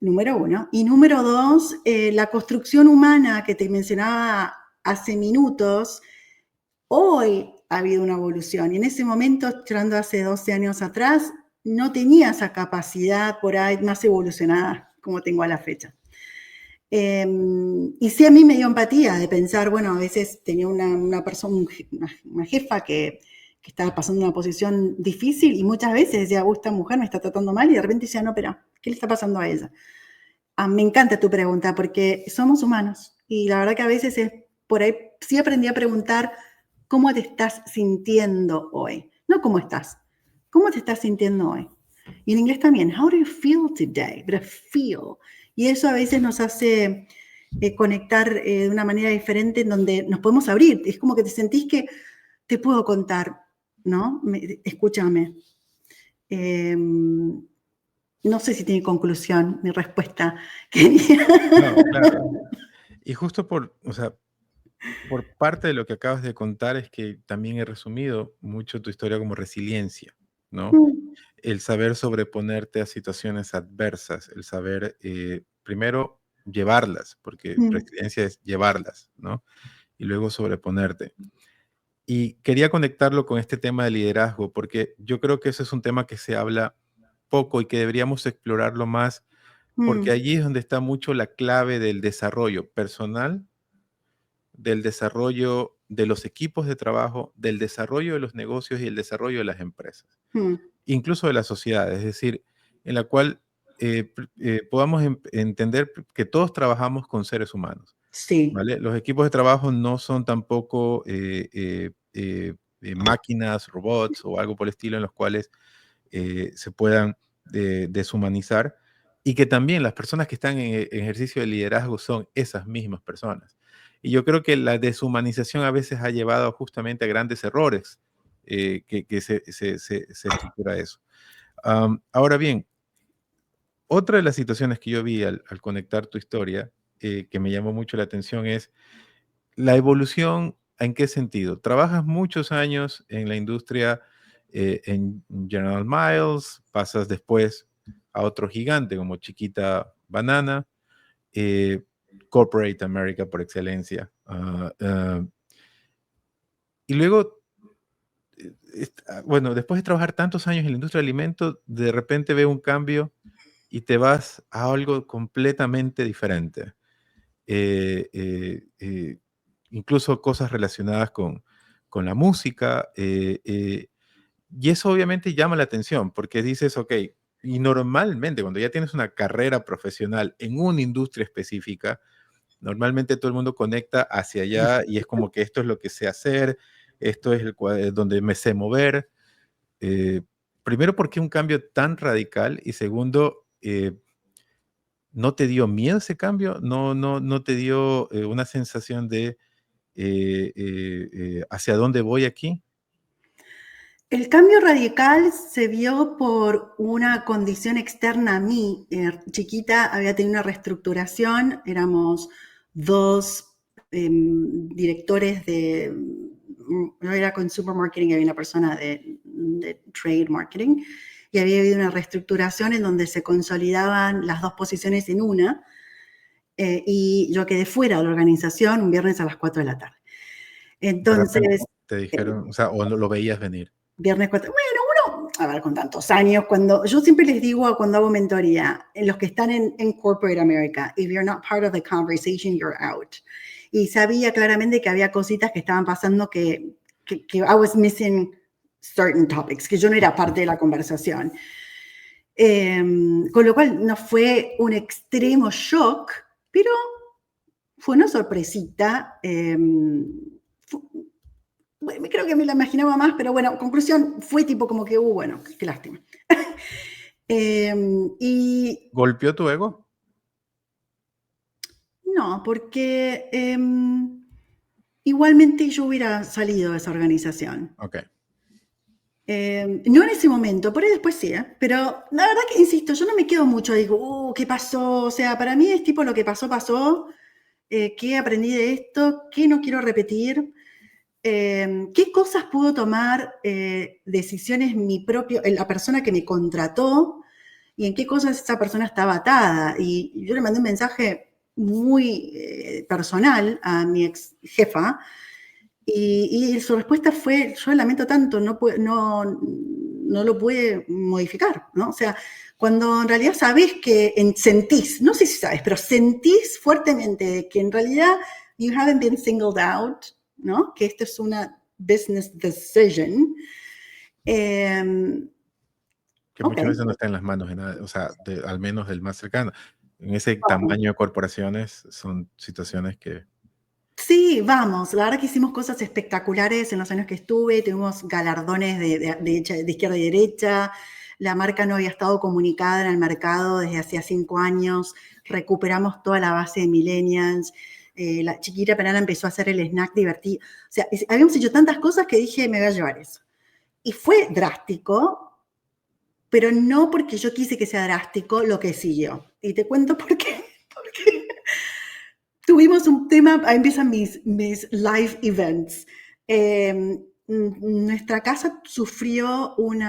Speaker 1: número 1. Y número 2, la construcción humana que te mencionaba hace minutos, hoy ha habido una evolución. Y en ese momento, hablando hace 12 años atrás, no tenía esa capacidad por ahí más evolucionada como tengo a la fecha. Y sí, a mí me dio empatía de pensar, bueno, a veces tenía una persona, una jefa que estaba pasando una posición difícil y muchas veces decía, esta mujer me está tratando mal y de repente decía, no, pero, ¿qué le está pasando a ella? Me encanta tu pregunta porque somos humanos y la verdad que a veces por ahí sí aprendí a preguntar cómo te estás sintiendo hoy, no cómo estás, cómo te estás sintiendo hoy. Y en inglés también, how do you feel today? But feel. Y eso a veces nos hace conectar de una manera diferente en donde nos podemos abrir. Es como que te sentís que te puedo contar, ¿no? Escúchame. No sé si tiene conclusión mi respuesta.
Speaker 3: No, claro. Y justo o sea, por parte de lo que acabas de contar es que también he resumido mucho tu historia como resiliencia, ¿no? El saber sobreponerte a situaciones adversas, el saber, primero, llevarlas, porque resiliencia es llevarlas, ¿no? Y luego sobreponerte. Y quería conectarlo con este tema de liderazgo, porque yo creo que ese es un tema que se habla poco y que deberíamos explorarlo más, porque
Speaker 1: Mm,
Speaker 3: allí es donde está mucho la clave del desarrollo personal, del desarrollo de los equipos de trabajo, del desarrollo de los negocios y el desarrollo de las empresas,
Speaker 1: mm,
Speaker 3: incluso de la sociedad, es decir, en la cual podamos entender que todos trabajamos con seres humanos.
Speaker 1: sí.
Speaker 3: ¿Vale? Los equipos de trabajo no son tampoco máquinas, robots o algo por el estilo en los cuales se puedan deshumanizar y que también las personas que están en ejercicio de liderazgo son esas mismas personas. Y yo creo que la deshumanización a veces ha llevado justamente a grandes errores que se estructura eso. Ahora bien, otra de las situaciones que yo vi al conectar tu historia, que me llamó mucho la atención es la evolución, ¿en qué sentido? Trabajas muchos años en la industria, en General Mills, pasas después a otro gigante como Chiquita Banana, eh, Corporate America por excelencia. Y luego, bueno, después de trabajar tantos años en la industria del alimento, de repente veo un cambio y te vas a algo completamente diferente. eh, eh, eh, Incluso cosas relacionadas con la música. Y eso obviamente llama la atención porque dices, ok, y normalmente cuando ya tienes una carrera profesional en una industria específica, normalmente todo el mundo conecta hacia allá y es como que esto es lo que sé hacer, esto es donde me sé mover. Eh, Primero, ¿por qué un cambio tan radical? Y segundo, ¿no te dio miedo ese cambio? ¿No te dio una sensación de hacia dónde voy aquí?
Speaker 1: El cambio radical se vio por una condición externa a mí. Chiquita había tenido una reestructuración, éramos dos directores de, no era consumer marketing, había una persona de trade marketing, y había habido una reestructuración en donde se consolidaban las dos posiciones en una, y yo quedé fuera de la organización un viernes a las 4 de la tarde.
Speaker 3: De repente
Speaker 1: Entonces,
Speaker 3: te
Speaker 1: eh,
Speaker 3: dijeron, o sea, o no lo veías venir.
Speaker 1: viernes 4. Bueno, uno, a ver, con tantos años, cuando yo siempre les digo cuando hago mentoría, en los que están en Corporate America, if you're not part of the conversation, you're out. Y sabía claramente que había cositas que estaban pasando que I was missing certain topics, que yo no era parte de la conversación. Con lo cual no fue un extremo shock, pero fue una sorpresita. Bueno, creo que me la imaginaba más, pero bueno, conclusión, fue tipo como que, bueno, qué lástima. Y
Speaker 3: ¿Golpeó tu ego?
Speaker 1: no, porque igualmente yo hubiera salido de esa organización.
Speaker 3: Ok.
Speaker 1: No en ese momento, por ahí después sí, pero la verdad que, insisto, yo no me quedo mucho, digo, ¿qué pasó? O sea, para mí es tipo lo que pasó, pasó, ¿qué aprendí de esto? ¿Qué no quiero repetir? ¿Qué cosas pudo tomar decisiones la persona que me contrató y en qué cosas esa persona estaba atada? Y yo le mandé un mensaje muy personal a mi ex jefa y su respuesta fue, yo lamento tanto, no lo puede modificar, ¿no? O sea, cuando en realidad sabes que sentís, no sé si sabes, pero sentís fuertemente que en realidad you haven't been singled out, ¿no? Que esto es una business decision.
Speaker 3: Que
Speaker 1: Ok,
Speaker 3: muchas veces no está en las manos de nada, o sea, al menos del más cercano. En ese tamaño de corporaciones son situaciones que...
Speaker 1: sí, vamos, la verdad que hicimos cosas espectaculares en los años que estuve, tuvimos galardones de izquierda y derecha, la marca no había estado comunicada en el mercado desde hacía 5 años, recuperamos toda la base de millennials, la Chiquita Banana empezó a hacer el snack divertido, o sea, habíamos hecho tantas cosas que dije, me voy a llevar eso. Y fue drástico, pero no porque yo quise que sea drástico lo que siguió. Y te cuento por qué. Porque tuvimos un tema, ahí empiezan mis live events. Nuestra casa sufrió un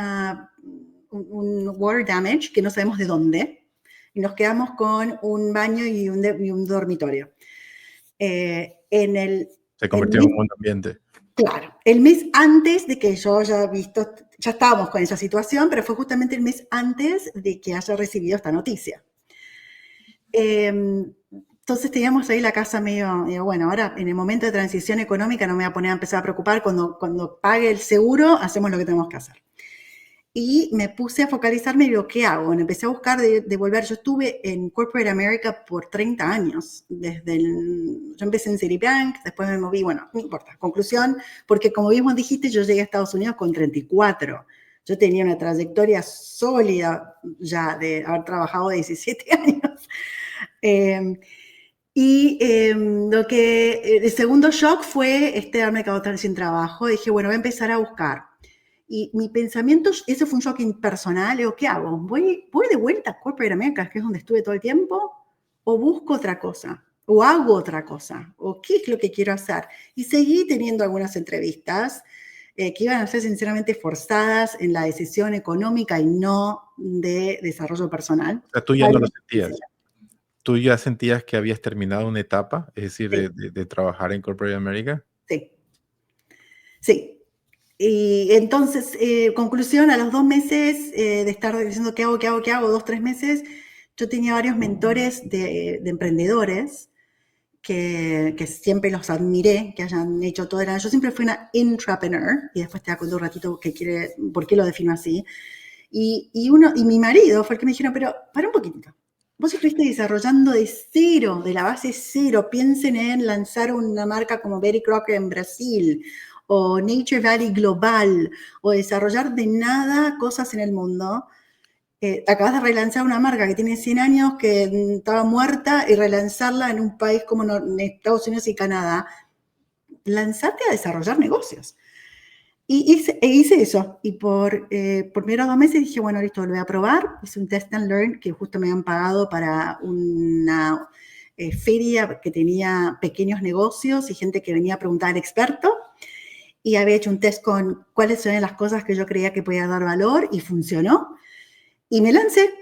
Speaker 1: water damage que no sabemos de dónde y nos quedamos con un baño y un dormitorio. En el,
Speaker 3: Se
Speaker 1: en,
Speaker 3: convirtió en un mundo ambiente.
Speaker 1: Claro, el mes antes de que yo haya visto, ya estábamos con esa situación, pero fue justamente el mes antes de que haya recibido esta noticia. Entonces teníamos ahí la casa medio, digo, bueno, ahora en el momento de transición económica no me voy a poner a empezar a preocupar, cuando pague el seguro hacemos lo que tenemos que hacer. Y me puse a focalizarme y digo, ¿qué hago? Bueno, empecé a buscar de volver. Yo estuve en Corporate America por 30 años. Yo empecé en Citibank, después me moví, bueno, no importa. Conclusión, porque como mismo dijiste, yo llegué a Estados Unidos con 34. Yo tenía una trayectoria sólida ya de haber trabajado 17 años. El segundo shock fue darme quedado sin trabajo. Dije, bueno, voy a empezar a buscar. Y mi pensamiento, ese fue un shock personal, digo, ¿qué hago? ¿Voy de vuelta a Corporate America, que es donde estuve todo el tiempo? ¿O busco otra cosa? ¿O hago otra cosa? ¿O qué es lo que quiero hacer? Y seguí teniendo algunas entrevistas que iban a ser sinceramente forzadas en la decisión económica y no de desarrollo personal.
Speaker 3: O sea, tú ya no lo sentías. ¿Tú ya sentías que habías terminado una etapa, es decir,
Speaker 1: Sí.
Speaker 3: de trabajar en Corporate America?
Speaker 1: Sí. Sí. Y entonces, conclusión, a los 2 meses de estar diciendo qué hago, 2, 3 meses, yo tenía varios mentores de emprendedores que siempre los admiré, que hayan hecho todo. Yo siempre fui una intrapreneur, y después te cuento un ratito por qué lo defino así. Y mi marido fue el que me dijeron, pero para un poquitito. Vos estuviste desarrollando de cero, de la base cero. Piensen en lanzar una marca como Betty Crocker en Brasil, o Nature Valley Global, o desarrollar de nada cosas en el mundo. Acabas de relanzar una marca que tiene 100 años, que estaba muerta, y relanzarla en un país como Estados Unidos y Canadá. Lanzate a desarrollar negocios. Y hice eso. Y por primeros 2 meses dije, bueno, listo, lo voy a probar. Hice un test and learn que justo me habían pagado para una feria que tenía pequeños negocios y gente que venía a preguntar al experto. Y había hecho un test con cuáles eran las cosas que yo creía que podía dar valor, y funcionó. Y me lancé.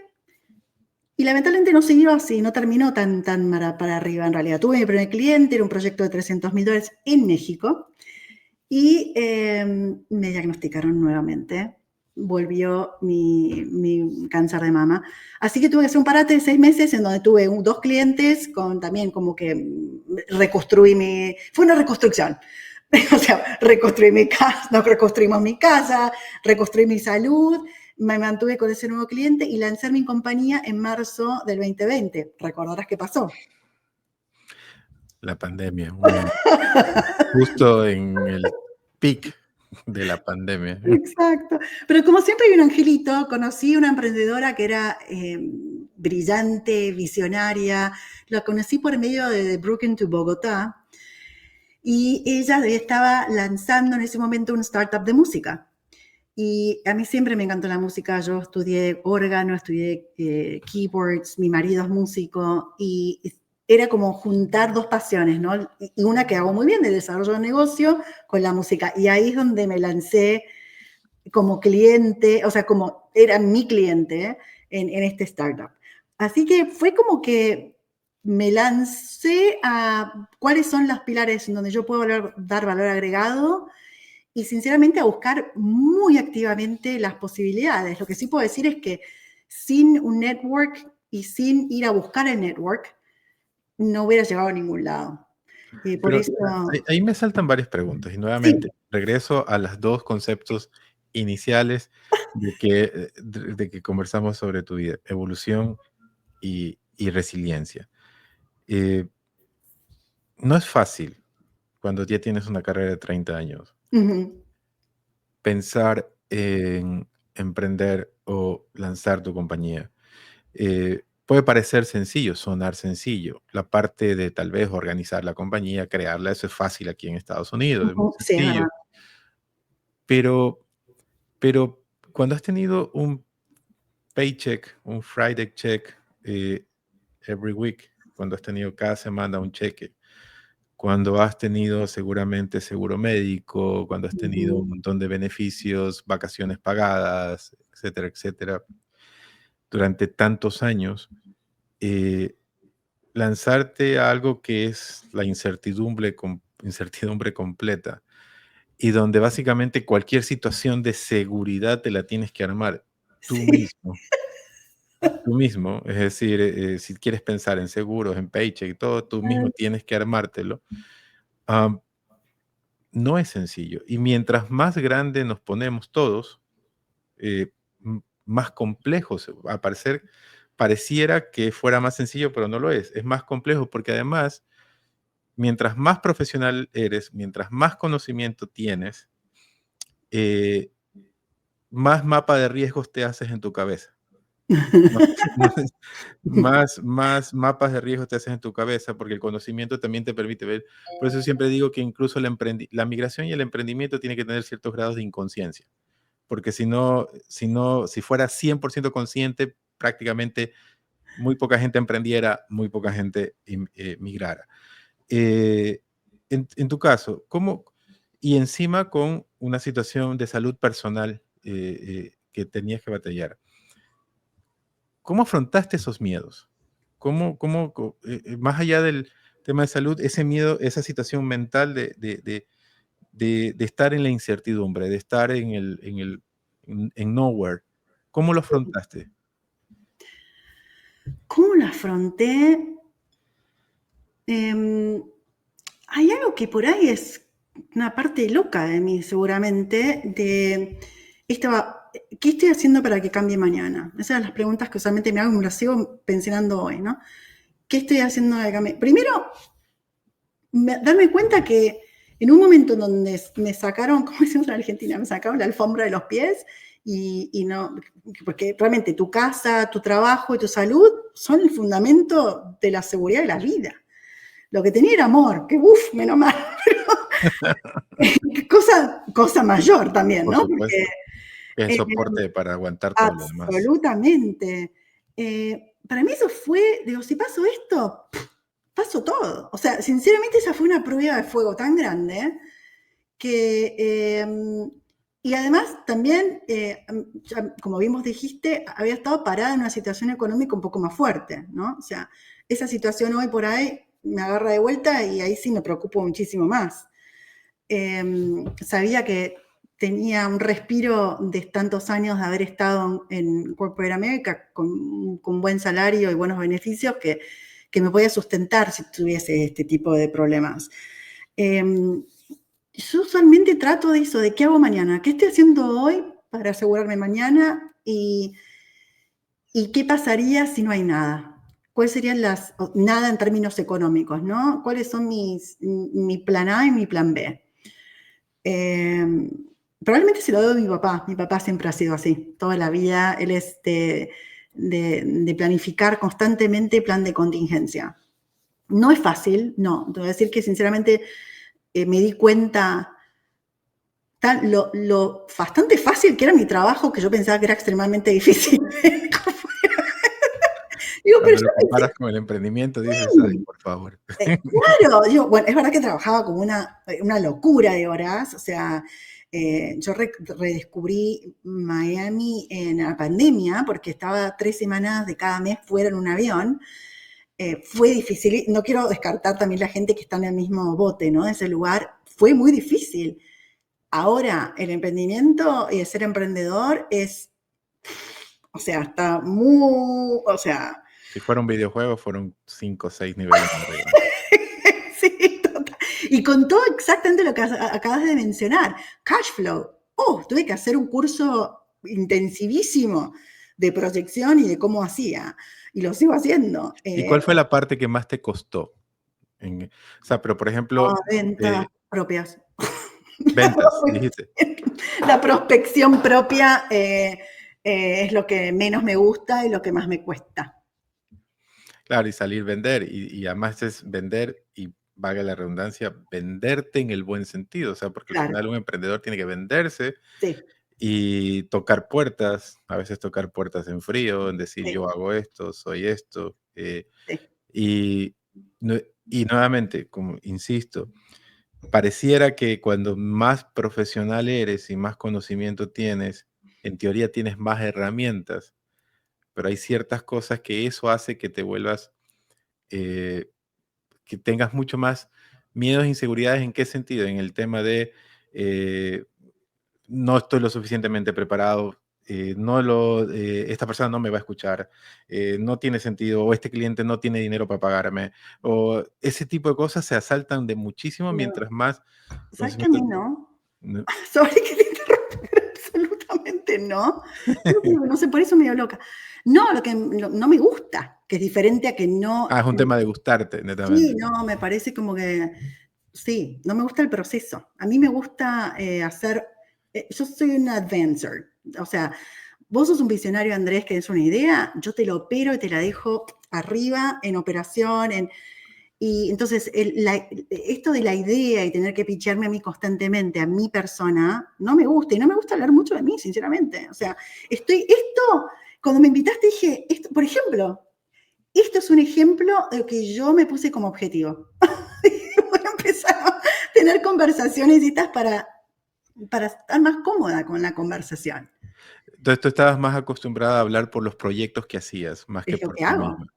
Speaker 1: Y lamentablemente no siguió así, no terminó tan para arriba en realidad. Tuve mi primer cliente, era un proyecto de $300,000 en México. Y me diagnosticaron nuevamente. Volvió mi cáncer de mama. Así que tuve que hacer un parate de 6 meses en donde tuve 2 clientes con también como que fue una reconstrucción. O sea, reconstruí mi casa, no reconstruimos mi casa, reconstruí mi salud, me mantuve con ese nuevo cliente y lancé mi compañía en marzo del 2020. ¿Recordarás qué pasó?
Speaker 3: La pandemia, justo en el pic de la pandemia.
Speaker 1: Exacto. Pero como siempre hay un angelito, conocí una emprendedora que era brillante, visionaria. La conocí por medio de Brooklyn to Bogotá. Y ella estaba lanzando en ese momento un startup de música. Y a mí siempre me encantó la música. Yo estudié órgano, estudié keyboards, mi marido es músico, y era como juntar 2 pasiones, ¿no? Y una que hago muy bien, de desarrollo de negocio, con la música. Y ahí es donde me lancé como cliente, o sea, como era mi cliente en este startup. Así que fue como que me lancé a cuáles son los pilares en donde yo puedo dar valor agregado, y sinceramente a buscar muy activamente las posibilidades. Lo que sí puedo decir es que sin un network y sin ir a buscar el network, no hubiera llegado a ningún lado. Y por
Speaker 3: Pero
Speaker 1: eso...
Speaker 3: ahí me saltan varias preguntas y nuevamente
Speaker 1: Sí.
Speaker 3: regreso a los 2 conceptos iniciales de que conversamos sobre tu vida: evolución y resiliencia. No es fácil cuando ya tienes una carrera de 30 años
Speaker 1: Uh-huh.
Speaker 3: pensar en emprender o lanzar tu compañía. Puede parecer sencillo, sonar sencillo. La parte de tal vez organizar la compañía, crearla, eso es fácil aquí en Estados Unidos, es muy
Speaker 1: Uh-huh. Sí, es
Speaker 3: sencillo.
Speaker 1: verdad.
Speaker 3: Pero, pero cuando has tenido un paycheck, un Friday check every week, cuando has tenido cada semana un cheque, cuando has tenido seguramente seguro médico, cuando has tenido un
Speaker 1: Uh-huh.
Speaker 3: montón de beneficios, vacaciones pagadas, etcétera, etcétera, durante tantos años, eh, lanzarte a algo que es la incertidumbre completa, y donde básicamente cualquier situación de seguridad te la tienes que armar tú
Speaker 1: Sí.
Speaker 3: mismo. Tú mismo, es decir, si quieres pensar en seguros, en paycheck y todo, tú mismo tienes que armártelo. Am, no es sencillo. Y mientras más grande nos ponemos todos, más complejo a parecer, pareciera que fuera más sencillo, pero no lo es. Es más complejo porque además, mientras más profesional eres, mientras más conocimiento tienes, eh, más mapa de riesgos te haces en tu cabeza. Más, más mapas de riesgo te haces en tu cabeza, porque el conocimiento también te permite ver. Por eso siempre digo que incluso la migración y el emprendimiento tiene que tener ciertos grados de inconsciencia, porque si fuera 100% consciente, prácticamente muy poca gente emprendiera, muy poca gente migrara. En tu caso, ¿cómo? Y encima con una situación de salud personal que tenías que batallar. ¿Cómo afrontaste esos miedos? Más allá del tema de salud, ese miedo, esa situación mental de estar en la incertidumbre, de estar en nowhere, ¿cómo lo afrontaste?
Speaker 1: ¿Cómo lo afronté? Em, Hay algo que por ahí es una parte loca de mí, seguramente, de ¿qué estoy haciendo para que cambie mañana? Esas son las preguntas que usualmente me hago y me las sigo pensando hoy, ¿no? ¿Qué estoy haciendo para que cambie? Primero, darme cuenta que en un momento en donde me sacaron, como decimos en Argentina, me sacaron la alfombra de los pies y no, porque realmente tu casa, tu trabajo y tu salud son el fundamento de la seguridad de la vida. Lo que tenía era amor, que uff, menos mal, pero cosa mayor también,
Speaker 3: Por
Speaker 1: ¿no? Porque
Speaker 3: supuesto, que es soporte para aguantar todo lo demás.
Speaker 1: absolutamente. Para mí eso fue, digo, si paso esto, paso todo. O sea, sinceramente esa fue una prueba de fuego tan grande que, y además también, como bien vos dijiste, había estado parada en una situación económica un poco más fuerte, ¿no? O sea, esa situación hoy por ahí me agarra de vuelta y ahí sí me preocupo muchísimo más. Sabía que tenía un respiro de tantos años de haber estado en Corporate America con buen salario y buenos beneficios que me podía sustentar si tuviese este tipo de problemas. Yo usualmente trato de eso, de qué hago mañana, qué estoy haciendo hoy para asegurarme mañana y qué pasaría si no hay nada. ¿Cuáles serían nada en términos económicos, ¿no? ¿Cuáles son mi plan A y mi plan B? Probablemente se lo doy a mi papá. Mi papá siempre ha sido así, toda la vida. Él es de planificar constantemente plan de contingencia. No es fácil, no. Te voy a decir que sinceramente me di cuenta lo bastante fácil que era mi trabajo, que yo pensaba que era extremadamente difícil. Digo, pero
Speaker 3: Cuando lo
Speaker 1: yo
Speaker 3: comparas con el emprendimiento, dices, ay,
Speaker 1: sí.
Speaker 3: por favor.
Speaker 1: Claro, digo, bueno, es verdad que trabajaba como una locura de horas, o sea, yo redescubrí Miami en la pandemia porque estaba 3 semanas de cada mes fuera en un avión. Fue difícil, no quiero descartar también la gente que está en el mismo bote, ¿no? Ese lugar fue muy difícil. Ahora, el emprendimiento y el ser emprendedor o sea, está muy, o sea,
Speaker 3: Si fuera un videojuego, fueron 5 o 6 niveles más arriba.
Speaker 1: sí, total. Y con todo exactamente lo que acabas de mencionar, cash flow. Tuve que hacer un curso intensivísimo de proyección y de cómo hacía. Y lo sigo haciendo.
Speaker 3: ¿Y cuál fue la parte que más te costó? O sea, pero por ejemplo,
Speaker 1: Ventas propias.
Speaker 3: ventas, dijiste.
Speaker 1: La prospección propia es lo que menos me gusta y lo que más me cuesta.
Speaker 3: Claro, y salir vender, y además es vender, y valga la redundancia, venderte en el buen sentido, o sea, porque al
Speaker 1: Claro,
Speaker 3: final un emprendedor tiene que venderse
Speaker 1: sí,
Speaker 3: y tocar puertas, a veces tocar puertas en frío, en decir
Speaker 1: sí,
Speaker 3: yo hago esto, soy esto,
Speaker 1: sí.
Speaker 3: y, y nuevamente, como insisto, pareciera que cuando más profesional eres y más conocimiento tienes, en teoría tienes más herramientas, pero hay ciertas cosas que eso hace que te vuelvas eh, que tengas mucho más miedos e inseguridades. ¿En qué sentido? En el tema de no estoy lo suficientemente preparado, esta persona no me va a escuchar, no tiene sentido, o este cliente no tiene dinero para pagarme, o ese tipo de cosas se asaltan de muchísimo
Speaker 1: No,
Speaker 3: mientras más
Speaker 1: ¿sabes que a mí
Speaker 3: conocimiento...
Speaker 1: no?
Speaker 3: No.
Speaker 1: Sorry que te interrumpa, pero absolutamente no. No sé, por eso me dio loca. No, no me gusta, que es diferente a que no.
Speaker 3: Es un tema de gustarte,
Speaker 1: Sí,
Speaker 3: netamente.
Speaker 1: no, me parece como que, sí, no me gusta el proceso. A mí me gusta yo soy un advancer, o sea, vos sos un visionario, Andrés, que es una idea, yo te lo opero y te la dejo arriba en operación, y entonces esto de la idea y tener que pichearme a mí constantemente, a mi persona, no me gusta, y no me gusta hablar mucho de mí, sinceramente. O sea, cuando me invitaste dije, por ejemplo, esto es un ejemplo de lo que yo me puse como objetivo. Voy a empezar a tener conversaciones para estar más cómoda con la conversación.
Speaker 3: Entonces tú estabas más acostumbrada a hablar por los proyectos que hacías, más que
Speaker 1: Es lo
Speaker 3: por
Speaker 1: que
Speaker 3: ti
Speaker 1: hago.
Speaker 3: misma.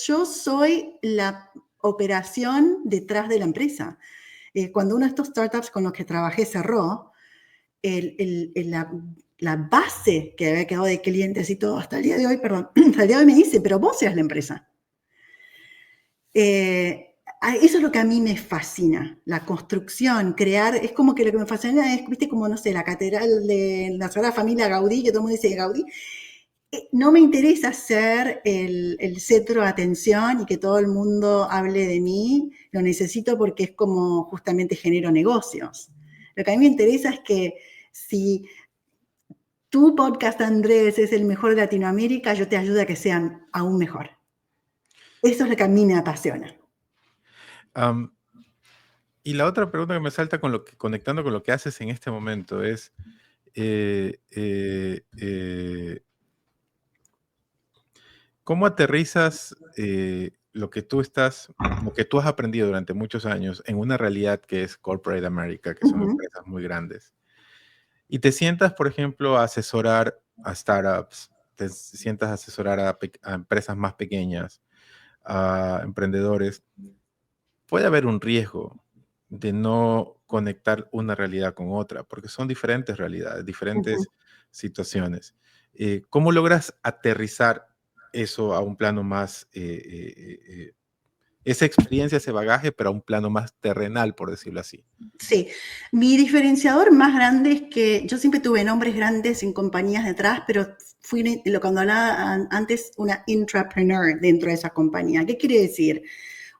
Speaker 1: Yo soy la operación detrás de la empresa. Cuando uno de estos startups con los que trabajé cerró, la base que había quedado de clientes y todo, hasta el día de hoy, perdón, hasta el día de hoy me dice, pero vos seas la empresa. Eso es lo que a mí me fascina, la construcción, crear, es como que lo que me fascina es, viste, como, no sé, la catedral de la Sagrada Familia Gaudí, que todo el mundo dice Gaudí. No me interesa ser el centro de atención y que todo el mundo hable de mí, lo necesito porque es como justamente genero negocios. Lo que a mí me interesa es que si tu podcast, Andrés, es el mejor de Latinoamérica, yo te ayudo a que sean aún mejor. Eso es lo que a mí me apasiona.
Speaker 3: Y la otra pregunta que me salta conectando con lo que haces en este momento es, ¿cómo aterrizas lo que tú has aprendido durante muchos años en una realidad que es Corporate America, que son empresas muy grandes? Y te sientas, por ejemplo, a asesorar a startups, te sientas a asesorar a empresas más pequeñas, a emprendedores. Puede haber un riesgo de no conectar una realidad con otra, porque son diferentes realidades, diferentes situaciones. ¿Cómo logras aterrizar eso a un plano más, esa experiencia, ese bagaje, pero a un plano más terrenal, por decirlo así?
Speaker 1: Sí, mi diferenciador más grande es que yo siempre tuve nombres grandes en compañías detrás, pero fui, cuando hablaba antes, una intrapreneur dentro de esa compañía. ¿Qué quiere decir?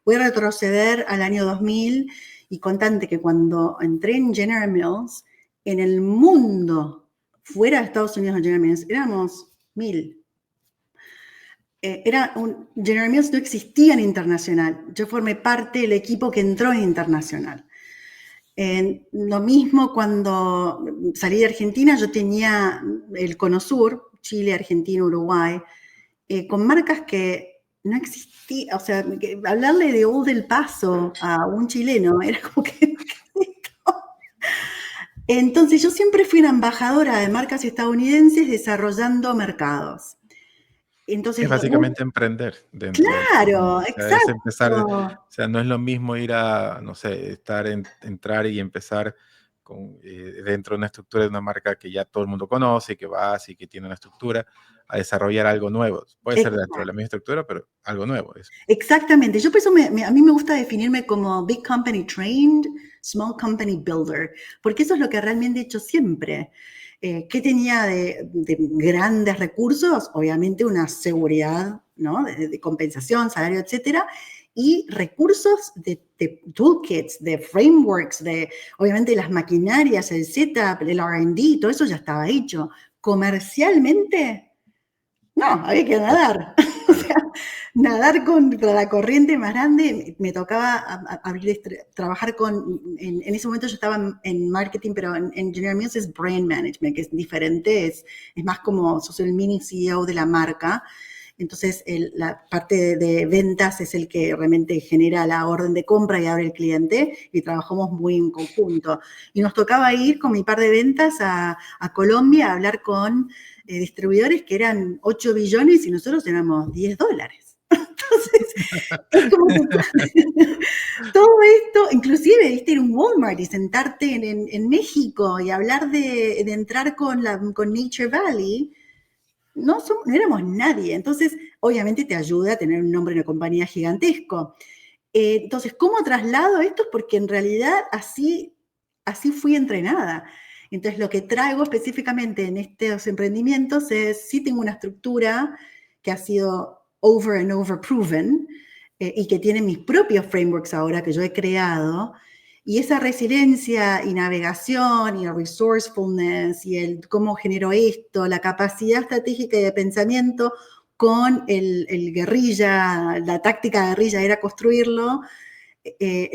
Speaker 1: Voy a retroceder al año 2000 y contante que cuando entré en General Mills, en el mundo, fuera de Estados Unidos de General Mills, éramos 1000. General Mills no existía en internacional. Yo formé parte del equipo que entró en internacional. Lo mismo cuando salí de Argentina, yo tenía el Cono Sur, Chile, Argentina, Uruguay, con marcas que no existían. O sea, hablarle de Old El Paso a un chileno era como que... Entonces yo siempre fui una embajadora de marcas estadounidenses desarrollando mercados. Entonces,
Speaker 3: Es básicamente emprender dentro del...
Speaker 1: claro,
Speaker 3: O sea, es empezar,
Speaker 1: exacto.
Speaker 3: o sea, no es lo mismo ir a, no sé, entrar y empezar dentro de una estructura de una marca que ya todo el mundo conoce, que vas y que tiene una estructura, a desarrollar algo nuevo. Puede ser dentro de la misma estructura, pero algo nuevo.
Speaker 1: Exactamente. Yo por eso a mí me gusta definirme como Big Company Trained, Small Company Builder, porque eso es lo que realmente he hecho siempre. ¿Qué tenía de grandes recursos? Obviamente una seguridad, ¿no? de compensación, salario, etcétera, y recursos de toolkits, de frameworks, obviamente las maquinarias, el setup, el R&D, todo eso ya estaba hecho. Comercialmente, no, había que nadar. O sea, nadar contra la corriente más grande. Me tocaba trabajar en ese momento yo estaba en marketing, pero en General Mills es brand management, que es diferente, es más como sos el mini CEO de la marca. Entonces, la parte de ventas es el que realmente genera la orden de compra y abre el cliente, y trabajamos muy en conjunto. Y nos tocaba ir con mi par de ventas a Colombia a hablar con distribuidores que eran 8 billones y nosotros éramos $10. Entonces, es como que todo esto inclusive, viste, ir a un Walmart y sentarte en México y hablar de entrar con Nature Valley, no éramos nadie. Entonces, obviamente te ayuda a tener un nombre en una compañía gigantesco. Entonces, ¿cómo traslado esto? Porque en realidad así fui entrenada. Entonces, lo que traigo específicamente en estos emprendimientos es, sí tengo una estructura que ha sido over and over proven y que tiene mis propios frameworks ahora que yo he creado. Y esa resiliencia y navegación y el resourcefulness y el cómo genero esto, la capacidad estratégica y de pensamiento con el guerrilla, la táctica guerrilla era construirlo, I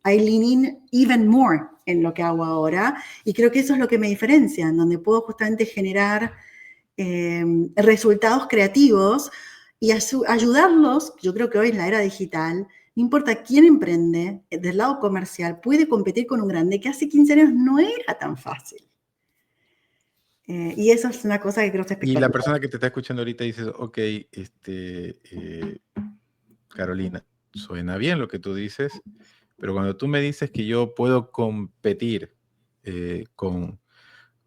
Speaker 1: lean in even more en lo que hago ahora, y creo que eso es lo que me diferencia, en donde puedo justamente generar resultados creativos y ayudarlos. Yo creo que hoy en la era digital, no importa quién emprende, del lado comercial, puede competir con un grande que hace 15 años no era tan fácil. Y eso es una cosa que creo que es espectacular.
Speaker 3: Y la persona que te está escuchando ahorita dice, ok, Carolina, suena bien lo que tú dices, pero cuando tú me dices que yo puedo competir con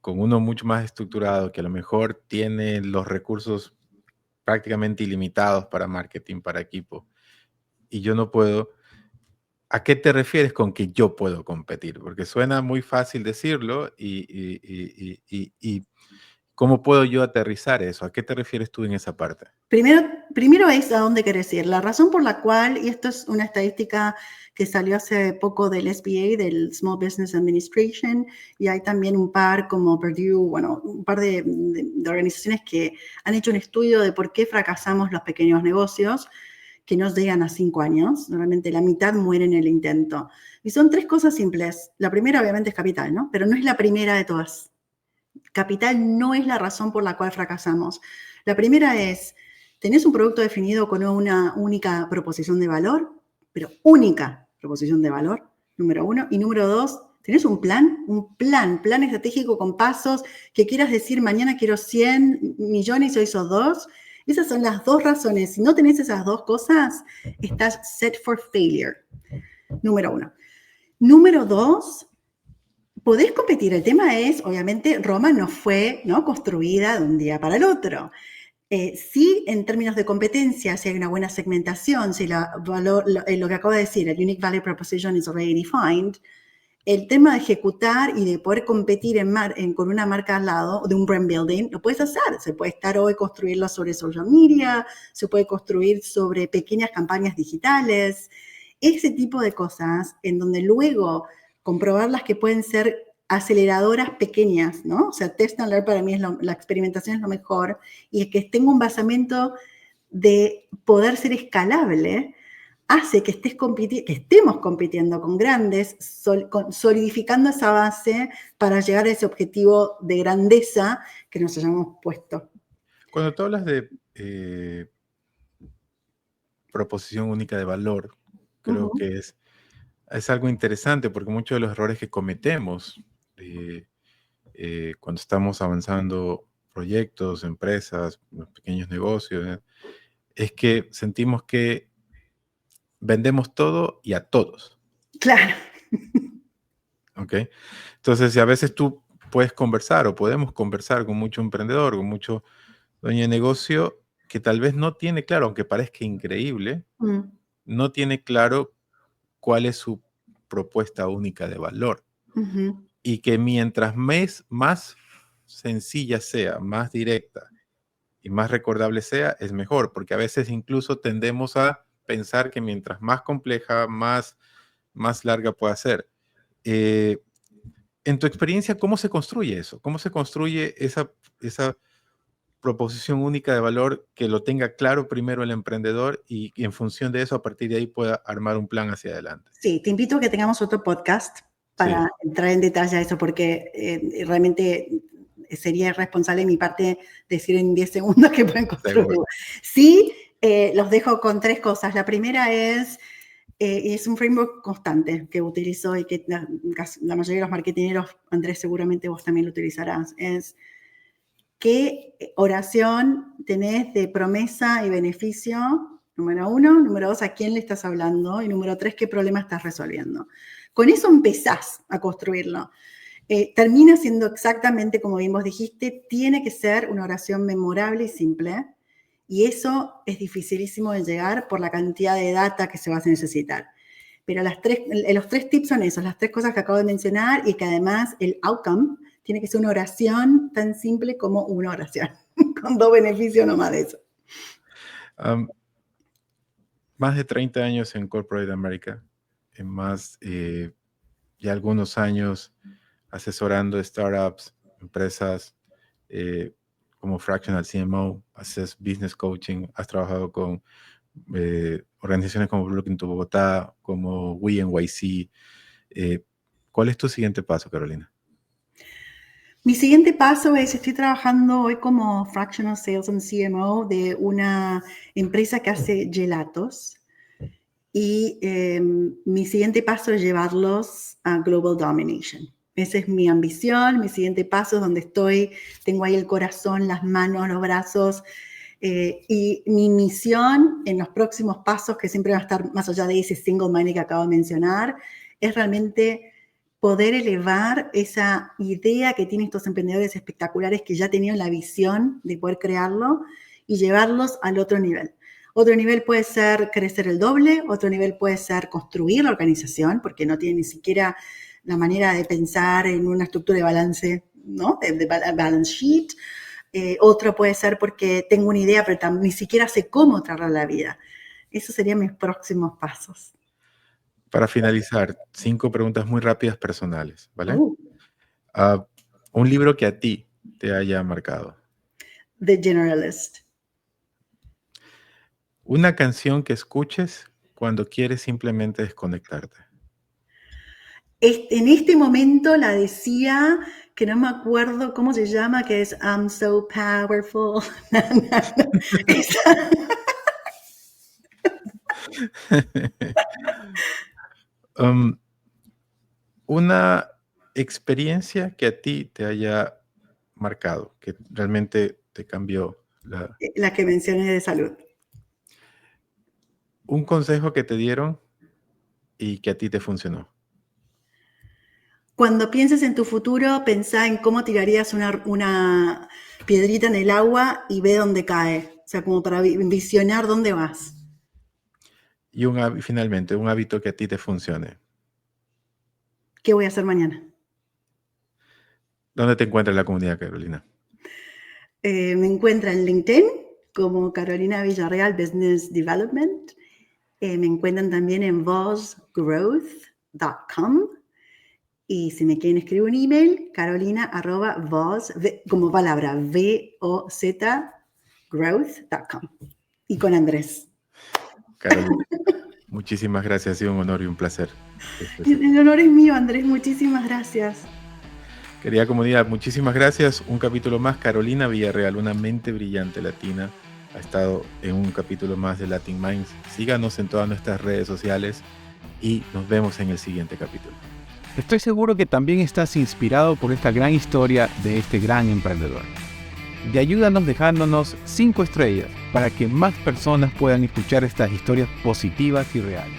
Speaker 3: uno mucho más estructurado, que a lo mejor tiene los recursos prácticamente ilimitados para marketing, para equipo, y yo no puedo, ¿a qué te refieres con que yo puedo competir? Porque suena muy fácil decirlo y ¿cómo puedo yo aterrizar eso? ¿A qué te refieres tú en esa parte?
Speaker 1: Primero es a dónde querés ir. La razón por la cual, y esto es una estadística que salió hace poco del SBA, del Small Business Administration, y hay también un par como Purdue, bueno, un par de organizaciones que han hecho un estudio de por qué fracasamos los pequeños negocios, que no llegan a 5 años. Normalmente la mitad muere en el intento. Y son 3 cosas simples. La primera, obviamente, es capital, ¿no? Pero no es la primera de todas. Capital no es la razón por la cual fracasamos. La primera es, tenés un producto definido con una única proposición de valor, pero única proposición de valor, número 1. Y número 2, tenés un plan estratégico con pasos que quieras decir, mañana quiero 100 millones y hoy sos 2. Esas son las 2 razones. Si no tenés esas 2 cosas, estás set for failure. Número 1. Número 2, podés competir. El tema es, obviamente, Roma no fue, ¿no?, construida de un día para el otro. Sí, en términos de competencia, si hay una buena segmentación, si lo que acabo de decir, el Unique Value Proposition is already defined, el tema de ejecutar y de poder competir con una marca al lado, de un brand building, lo puedes hacer. Se puede estar hoy construirlo sobre social media, se puede construir sobre pequeñas campañas digitales, ese tipo de cosas en donde luego comprobarlas que pueden ser aceleradoras pequeñas, ¿no? O sea, test and learn para mí la experimentación es lo mejor, y es que tenga un basamento de poder ser escalable, hace que estemos compitiendo con grandes, solidificando esa base para llegar a ese objetivo de grandeza que nos hayamos puesto.
Speaker 3: Cuando tú hablas de proposición única de valor, creo que es algo interesante, porque muchos de los errores que cometemos cuando estamos avanzando proyectos, empresas, pequeños negocios, es que sentimos que vendemos todo y a todos.
Speaker 1: Claro.
Speaker 3: ¿Ok? Entonces, si a veces tú puedes conversar o podemos conversar con mucho emprendedor, con mucho dueño de negocio que tal vez no tiene claro, aunque parezca increíble, no tiene claro cuál es su propuesta única de valor. Y que mientras más sencilla sea, más directa y más recordable sea, es mejor, porque a veces incluso tendemos a pensar que mientras más compleja, más larga pueda ser. En tu experiencia, ¿cómo se construye eso? ¿Cómo se construye esa proposición única de valor que lo tenga claro primero el emprendedor y en función de eso, a partir de ahí pueda armar un plan hacia adelante?
Speaker 1: Sí, te invito a que tengamos otro podcast para entrar en detalle a eso, porque realmente sería irresponsable de mi parte decir en 10 segundos que pueden construir. Sí, los dejo con 3 cosas. La primera es un framework constante que utilizo y que la mayoría de los marketineros, Andrés, seguramente vos también lo utilizarás. Es qué oración tenés de promesa y beneficio Número 1. Número 2, ¿a quién le estás hablando? Y número 3, ¿qué problema estás resolviendo? Con eso empezás a construirlo. Termina siendo exactamente como bien vos dijiste, tiene que ser una oración memorable y simple. Y eso es dificilísimo de llegar por la cantidad de data que se va a necesitar. Pero los 3 tips son esos, las 3 cosas que acabo de mencionar y que además el outcome tiene que ser una oración tan simple como una oración, con 2 beneficios nomás de eso.
Speaker 3: Más de 30 años en Corporate America, ya algunos años asesorando startups, empresas como Fractional CMO, haces business coaching, has trabajado con organizaciones como Blue Look Bogotá, como We NYC. ¿Cuál es tu siguiente paso, Carolina?
Speaker 1: Mi siguiente paso es, estoy trabajando hoy como Fractional Sales and CMO de una empresa que hace gelatos. Y mi siguiente paso es llevarlos a Global Domination. Esa es mi ambición, mi siguiente paso es donde estoy, tengo ahí el corazón, las manos, los brazos, y mi misión en los próximos pasos, que siempre va a estar más allá de ese single money que acabo de mencionar, es realmente poder elevar esa idea que tienen estos emprendedores espectaculares que ya tenían la visión de poder crearlo y llevarlos al otro nivel. Otro nivel puede ser crecer el doble, otro nivel puede ser construir la organización, porque no tiene ni siquiera la manera de pensar en una estructura de balance, ¿no? De balance sheet. Otro puede ser porque tengo una idea, pero ni siquiera sé cómo traerla a la vida. Esos serían mis próximos pasos.
Speaker 3: Para finalizar, 5 preguntas muy rápidas personales, ¿vale?
Speaker 1: Oh.
Speaker 3: Un libro que a ti te haya marcado.
Speaker 1: The Generalist.
Speaker 3: Una canción que escuches cuando quieres simplemente desconectarte.
Speaker 1: En este momento la decía, que no me acuerdo cómo se llama, que es I'm so powerful.
Speaker 3: Una experiencia que a ti te haya marcado, que realmente te cambió.
Speaker 1: La que mencioné de salud.
Speaker 3: Un consejo que te dieron y que a ti te funcionó.
Speaker 1: Cuando pienses en tu futuro, pensá en cómo tirarías una piedrita en el agua y ve dónde cae. O sea, como para visionar dónde vas.
Speaker 3: Y finalmente, un hábito que a ti te funcione.
Speaker 1: ¿Qué voy a hacer mañana?
Speaker 3: ¿Dónde te encuentra la comunidad, Carolina?
Speaker 1: Me encuentra en LinkedIn como Carolina Villarreal Business Development. Me encuentran también en vozgrowth.com. Y si me quieren escribir un email, carolina@voz, como palabra, VOZ, growth.com. Y con Andrés.
Speaker 3: Carolina, muchísimas gracias. Ha sido un honor y un placer.
Speaker 1: El honor es mío, Andrés. Muchísimas gracias.
Speaker 3: Querida comunidad, muchísimas gracias. Un capítulo más. Carolina Villarreal, una mente brillante latina, ha estado en un capítulo más de Latin Minds. Síganos en todas nuestras redes sociales y nos vemos en el siguiente capítulo.
Speaker 2: Estoy seguro que también estás inspirado por esta gran historia de este gran emprendedor. Y ayúdanos dejándonos 5 estrellas para que más personas puedan escuchar estas historias positivas y reales.